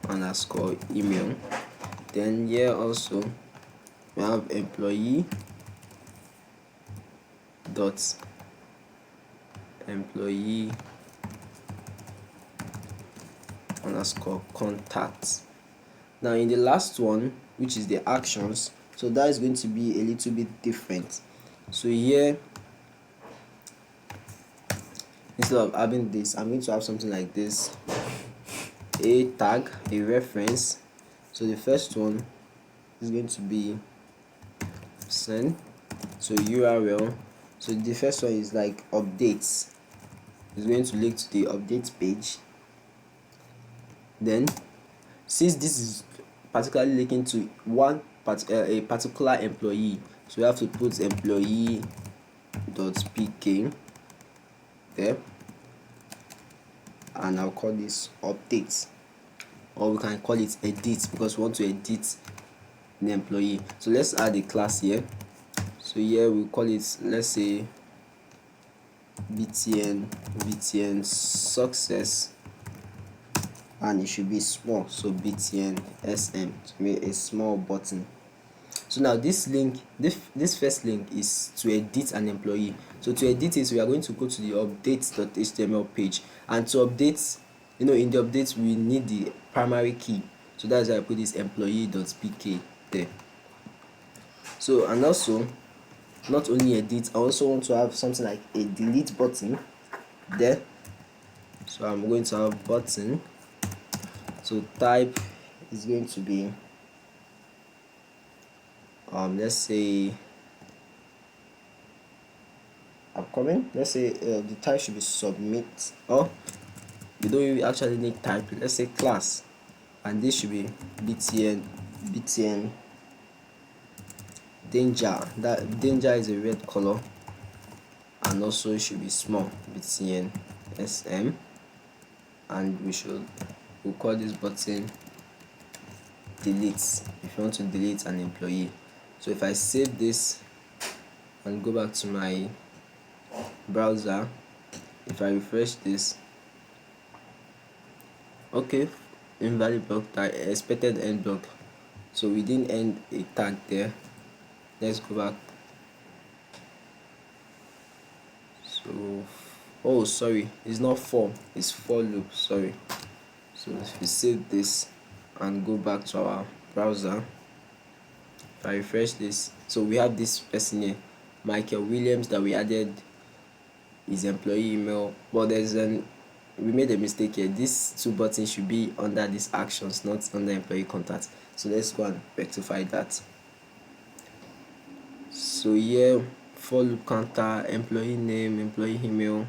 underscore email. Then here also we have employee dot employee underscore contact. Now in the last one, which is the actions, so that is going to be a little bit different. So here, instead of having this, I'm going to have something like this, a tag, a reference. So the first one is going to be send, so URL. So the first one is like updates, it's going to link to the update page. Then since this is particularly linking to a particular employee, so we have to put employee.pk there, and I'll call this update, or we can call it edit because we want to edit the employee. So let's add a class here. So here we call it, let's say btn success, and it should be small, so btn sm, to be a small button. So now this link, this first link is to edit an employee. So to edit it, we are going to go to the update.html page, and to update, in the update we need the primary key, so that's why I put this employee.pk there. So, and also not only edit, I also want to have something like a delete button there. So I'm going to have button, so type is going to be let's say upcoming, let's say the type should be submit, or you don't even actually need type, let's say class, and this should be btn danger. That danger is a red color, and also it should be small, btn sm, and we'll call this button delete, if you want to delete an employee. So if I save this and go back to my browser, if I refresh this, okay, invalid block tag, expected end block, so we didn't end a tag there. Let's go back. So, oh sorry, it's not for, it's for loop, sorry. So So if we save this and go back to our browser, if I refresh this, so we have this person here, Michael Williams, that we added his employee email, but we made a mistake here. These two buttons should be under these actions, not under employee contact. So let's go and rectify that. So here, for loop counter, employee name, employee email,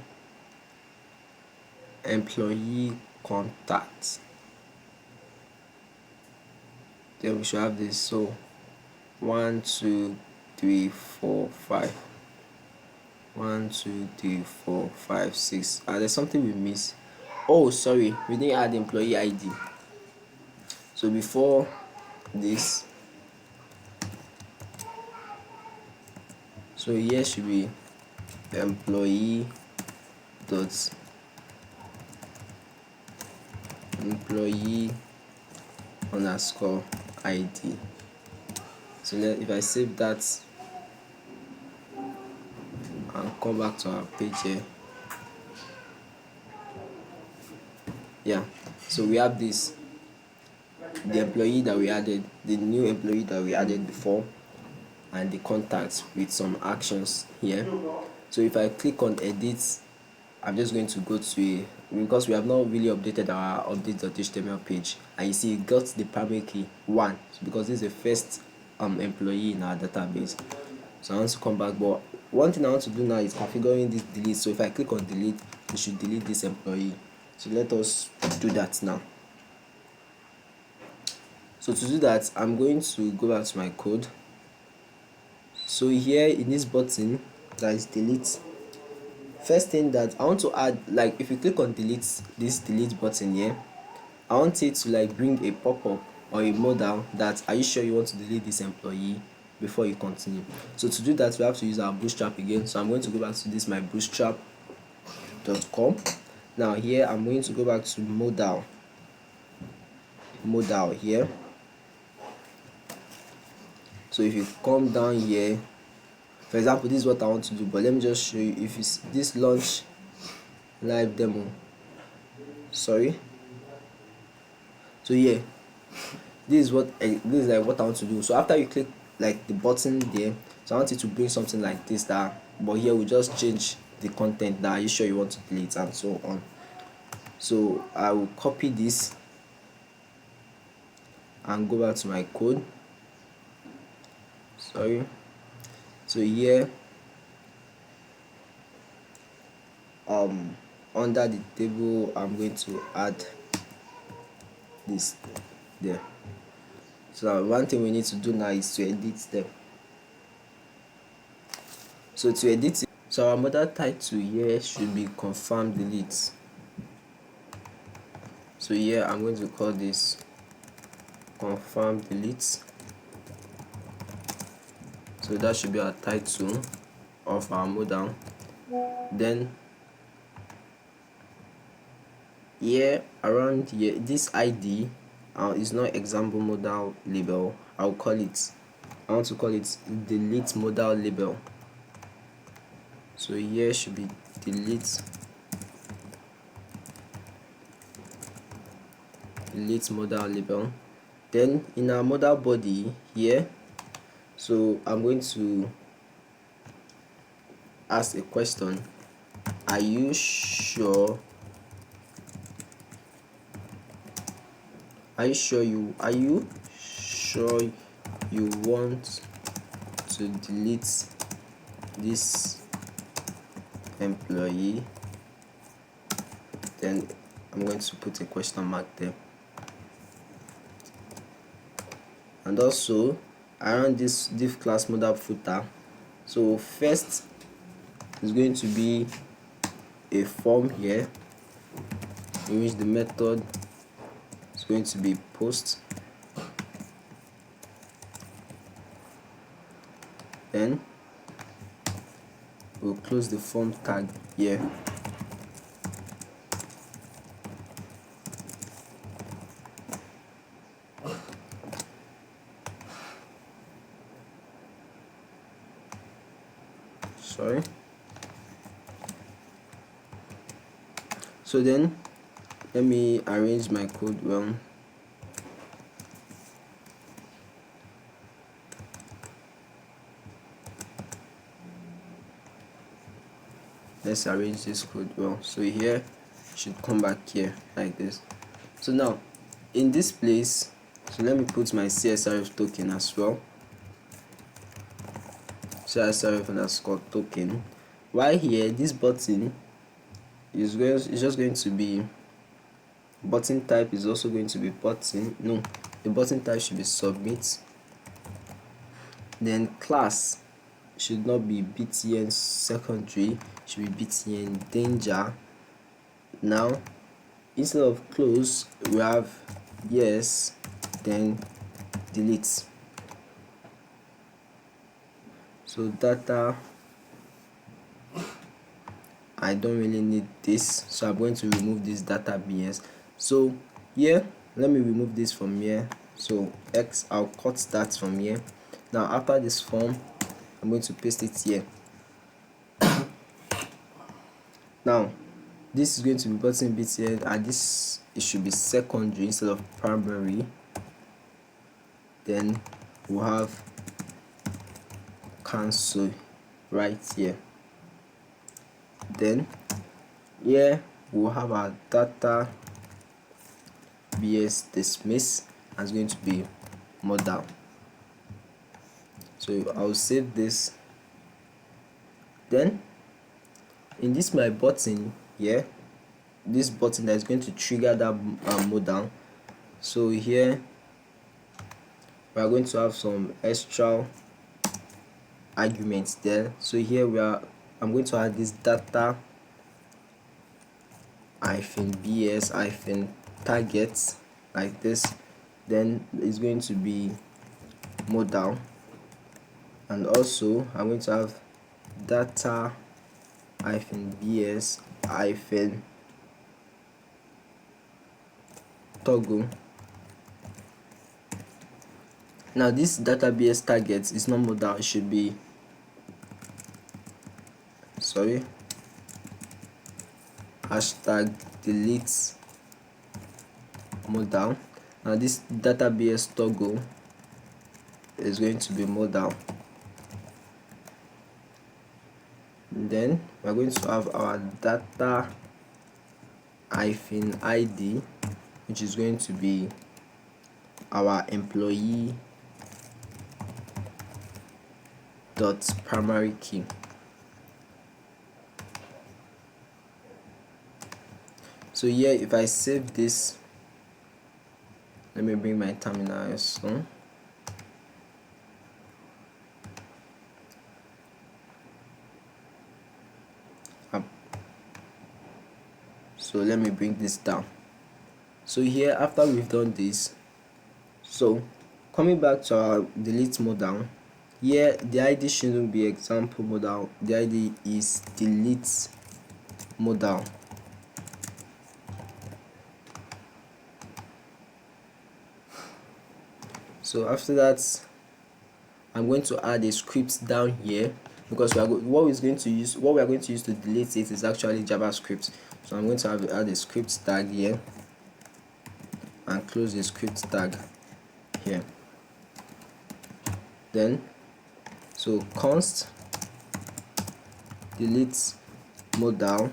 employee contact, then we should have this. So 1 2 3 4 5, 1 2 3 4 5 6. There's something we missed. Oh, sorry, we didn't add employee ID. So before this, so here should be employee dot employee underscore ID. So if I save that and come back to our page here, yeah, so we have this, the employee that we added, the new employee that we added before, and the contacts with some actions here. So if I click on edit, I'm just going to go to because we have not really updated our update.html page, and you see it got the primary key 1 because this is the first employee in our database. So I want to come back, but one thing I want to do now is configuring this delete. So if I click on delete, it should delete this employee. So let us do that now. So to do that, I'm going to go back to my code. So here in this button that is delete, first thing that I want to add, like if you click on delete, this delete button here, I want it to like bring a pop-up or a modal that are you sure you want to delete this employee before you continue. So to do that, we have to use our Bootstrap again. So I'm going to go back to this my bootstrap.com. Now here I'm going to go back to modal here. So if you come down here, for example, this is what I want to do, but let me just show you. If it's this launch live demo, sorry, so yeah, this is like what I want to do. So after you click like the button there, so I want it to bring something like this, but here we just change the content that are you sure you want to delete and so on. So I will copy this and go back to my code. Sorry. So here under the table, I'm going to add this there. So one thing we need to do now is to edit them. So to edit it, so our model title here should be confirm delete. So here I'm going to call this confirm delete. So that should be our title of our model. Then here around here, this ID is not example modal label. I want to call it delete modal label. So here should be delete modal label. Then in our modal body here, so I'm going to ask a question: are you sure you want to delete this employee? Then I'm going to put a question mark there. And also around this div class modal footer, so first is going to be a form here in which the method is going to be post. Then we'll close the form tag here. Sorry. So then let me arrange my code well. Let's arrange this code well. So here should come back here like this. So now in this place, so let me put my CSRF token as well. CSRF underscore token. While here, this button is just going to be button type is also going to be button. No, the button type should be submit. Then class should not be btn secondary, should be btn danger. Now instead of close, we have yes, then delete. So data, I don't really need this, so I'm going to remove this data bs. So here, let me remove this from here. So X, I'll cut that from here. Now after this form, I'm going to paste it here. Now this is going to be button btn, and this, it should be secondary instead of primary. Then we'll have cancel right here. Then here we'll have our data bs dismiss, and it's going to be modal. So I'll save this. Then in this my button here, this button that is going to trigger that modal. So here we are going to have some extra arguments there. So here I'm going to add this data -bs -target like this. Then it's going to be modal, and also I'm going to have data -bs toggle. Now this database target is not modal, it should be #delete modal. Now this database toggle is going to be modal. Then we're going to have our data -id, which is going to be our employee dot primary key. So here, if I save this, let me bring my terminal on. So let me bring this down. So here, after we've done this, so coming back to our delete modal, here the ID shouldn't be example modal, the ID is delete modal. So after that, I'm going to add a script down here, because what we are going to use to delete it is actually JavaScript. So I'm going to add a script tag here and close the script tag here. Then so const delete modal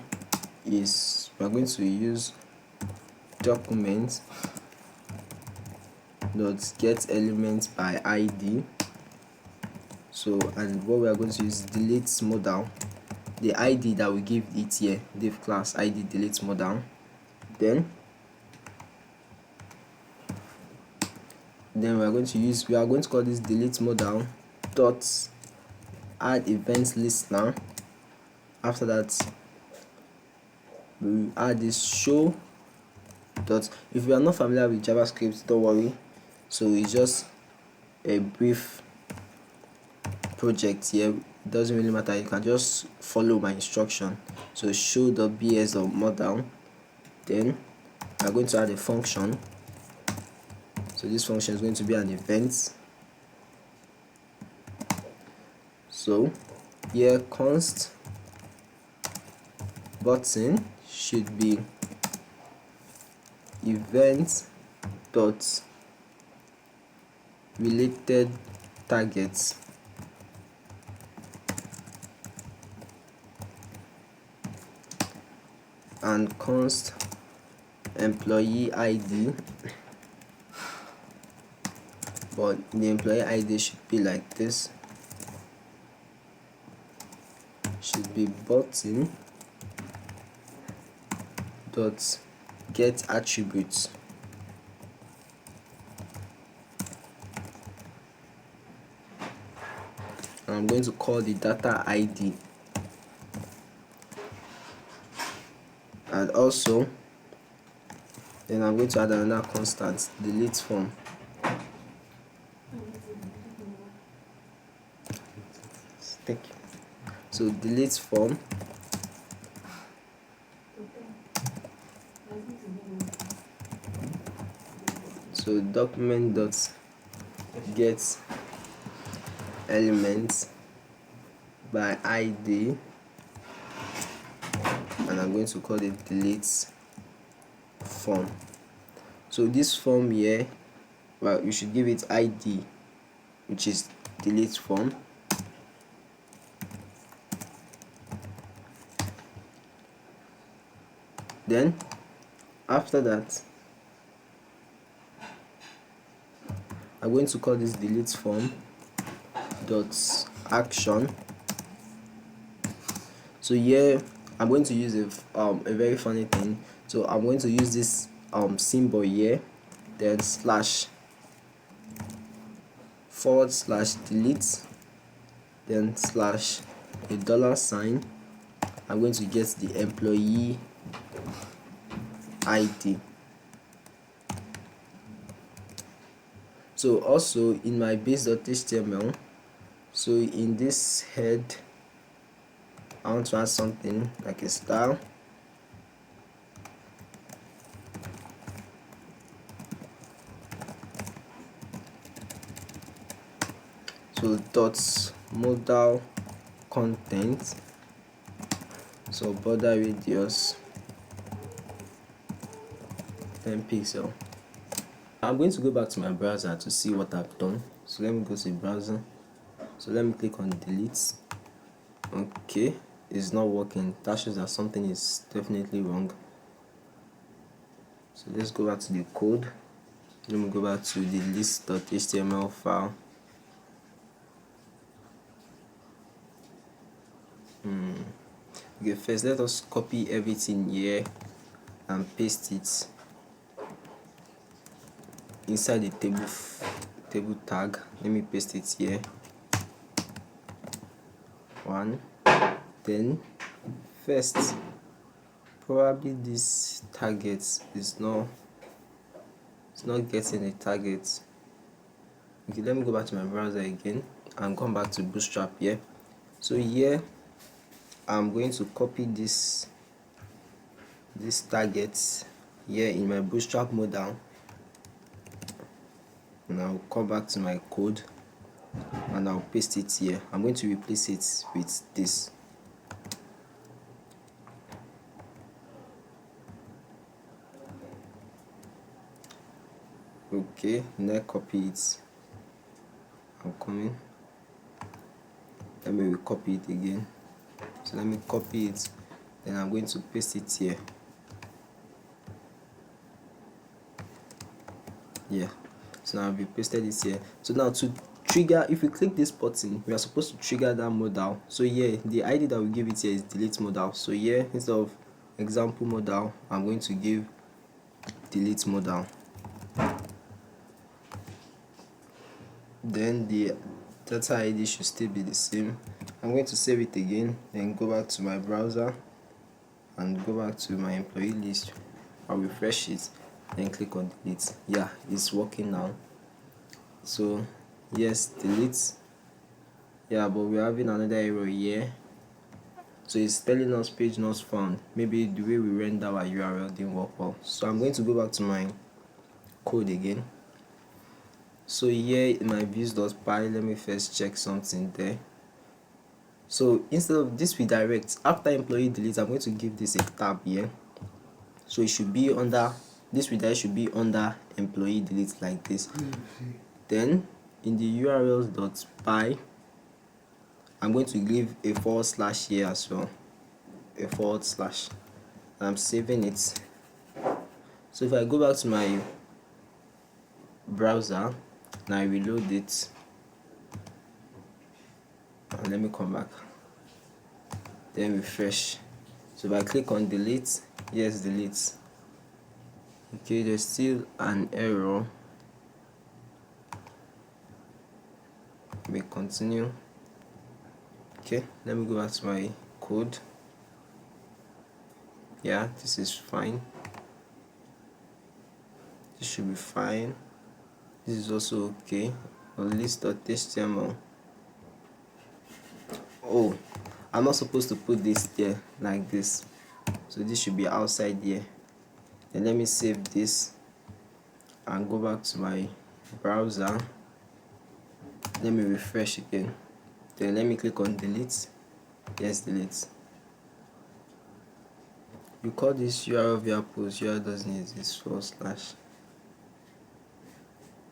is, we're going to use document dot get element by id. So, and what we are going to use delete modal, the id that we give it here, div class id delete modal. Then we are going to call this delete modal dot add event listener. After that, we will add this show dot. If you are not familiar with JavaScript, don't worry. So it's just a brief project here, it doesn't really matter, you can just follow my instruction. So show.bs of modal. Then we are going to add a function. So this function is going to be an event. So here const button should be event dot related targets and const employee ID, but the employee ID should be like this, should be button dot get attributes. And I'm going to call the data ID, and also then I'm going to add another constant, delete form. Thank you. So delete form, so document dot get elements by ID, and I'm going to call it delete form. So this form here, well, you should give it ID, which is delete form. Then after that, I'm going to call this delete form dot action. So here I'm going to use a very funny thing. So I'm going to use this symbol here, then slash / delete, then slash a $sign. I'm going to get the employee ID. So also in my base.html, so in this head I want to add something like a style. So dot modal content, so border radius 10 pixel. I'm going to go back to my browser to see what I've done. So let me go to the browser. So let me click on delete. Okay, it's not working. That shows that something is definitely wrong. So let's go back to the code. Let me go back to the list.html file. Okay, first let us copy everything here and paste it inside the table tag. Let me paste it here. One. Then first, probably this target is not getting a target. Okay, let me go back to my browser again and come back to Bootstrap here. So here I'm going to copy this target here in my Bootstrap modal, and I'll come back to my code and I'll paste it here. I'm going to replace it with this. Okay, now copy it. I'm coming. Let me copy it again. So let me copy it, then I'm going to paste it here. Yeah, so now I've pasted it here. So now to trigger, if you click this button, we are supposed to trigger that modal. So here the ID that we give it here is delete modal. So here, instead of example modal, I'm going to give delete modal. Then the data ID should still be the same. I'm going to save it again, then go back to my browser and go back to my employee list. I'll refresh it, then click on delete. Yeah, it's working now. So yes, delete. Yeah, but we're having another error here. So it's telling us page not found. Maybe the way we render our URL didn't work well. So I'm going to go back to my code again. So here in my views.py, let me first check something there. So instead of this redirect, after employee delete, I'm going to give this a tab here. So it should be under this redirect should be under employee delete like this. Then in the urls.py, I'm going to leave a / here as well, a /. I'm saving it. So if I go back to my browser and I reload it, and let me come back, then refresh. So if I click on delete, yes, delete. Okay, there's still an error. Let me continue. Okay, let me go back to my code. Yeah, this is fine. This should be fine. This is also okay. List.html. Oh, I'm not supposed to put this there like this, so this should be outside here. Then let me save this and go back to my browser. Let me refresh again. Then let me click on delete. Yes, delete. You call this URL via post. URL doesn't need this /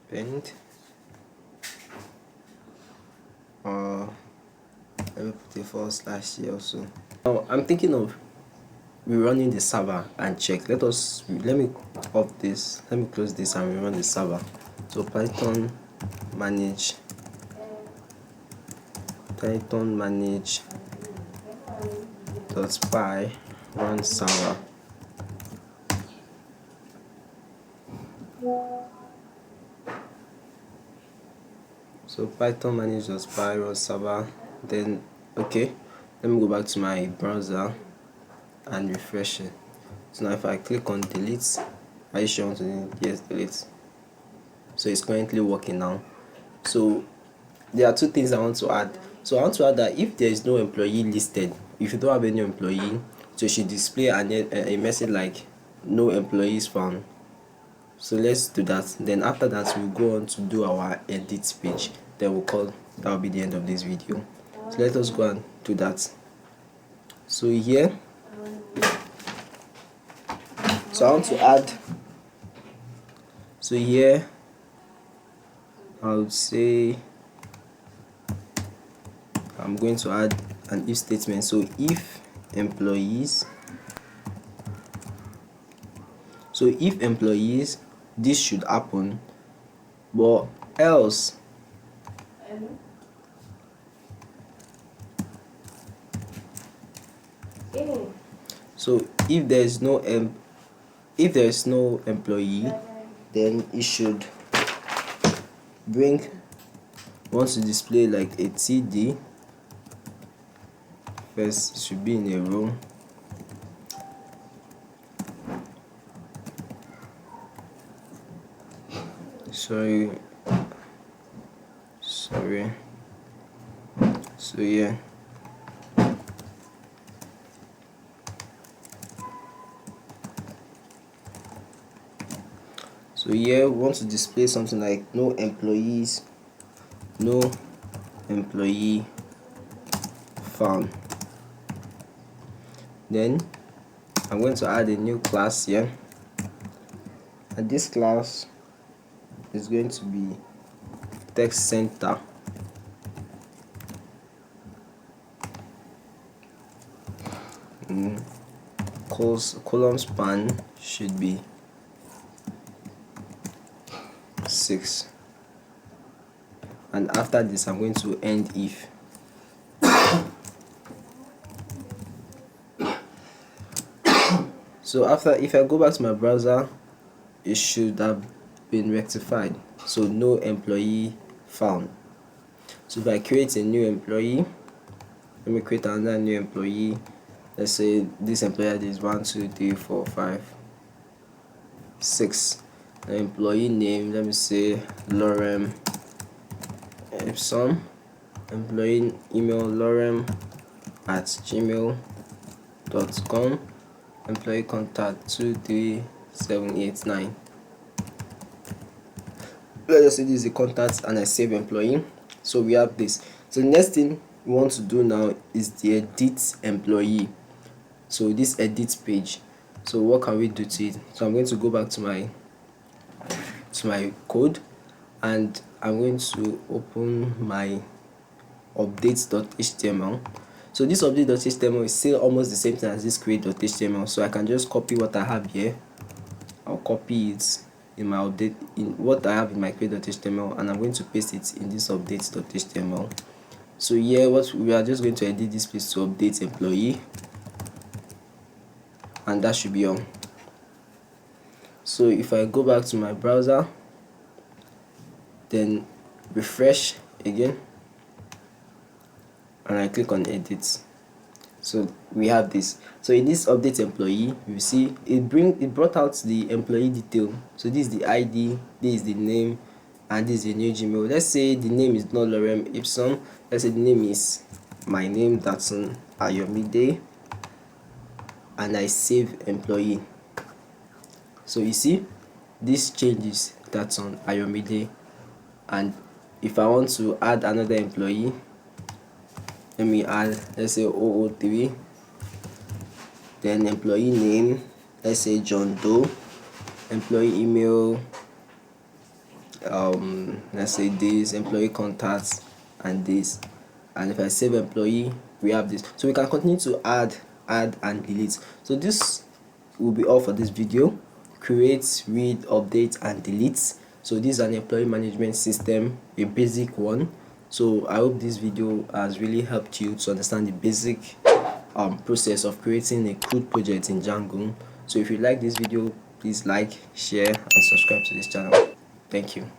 Pend. Let me put a / here also. Now I'm thinking of rerunning the server and check. Let me off this. Let me close this and rerun the server. So Python manage .py run server. So Python manage.py run server. Then okay, let me go back to my browser and refresh it. So now if I click on delete, are you sure I want to delete? Yes, delete. So it's currently working now. So there are two things I want to add. So I want to add that if there is no employee listed, if you don't have any employee, so it should display a message like no employees found. So let's do that. Then after that we'll go on to do our edit page. Then that will be the end of this video. So let us go and do that. So here, so I want to add, so here I would say I'm going to add an if statement. So if employees, this should happen, but else so if there is no employee, then it should wants to display like a TD. First, it should be in a row. Sorry. So yeah. So here we want to display something like no employee found. Then I'm going to add a new class here, and this class is going to be text center. Column span should be 6, and after this I'm going to end if. So if I go back to my browser, it should have been rectified. So no employee found. So if I create a new employee, let me create another new employee. Let's say this employee is 1 2 3 4 5 6. The employee name, let me say Lorem Epsom. Employee email lorem@gmail.com. Employee contact 23789. Let's just say this is the contact and I save employee. So we have this. So the next thing we want to do now is the edit employee. So this edit page. So what can we do to it? So I'm going to go back to my code, and I'm going to open my update.html. So this update.html is still almost the same thing as this create.html, so I can just copy what I have here. I'll copy it in my update, in what I have in my create.html, and I'm going to paste it in this update.html. So here, what we are just going to edit this place to update employee, and that should be all. So if I go back to my browser, then refresh again, and I click on edit, so we have this. So in this update employee, you see it brought out the employee detail. So this is the ID, this is the name, and this is the new Gmail. Let's say the name is not Lorem Ipsum. Let's say the name is my name, that's on Ayomide, and I save employee. So you see this changes, that's on Ayomide. And if I want to add another employee, let me add, let's say 003, then employee name, let's say John Doe, employee email, let's say this, employee contacts, and this. And if I save employee, we have this. So we can continue to add and delete. So this will be all for this video. Create, read, update, and delete. So this is an employee management system, a basic one. So I hope this video has really helped you to understand the basic process of creating a CRUD project in Django. So if you like this video, please like, share, and subscribe to this channel. Thank you.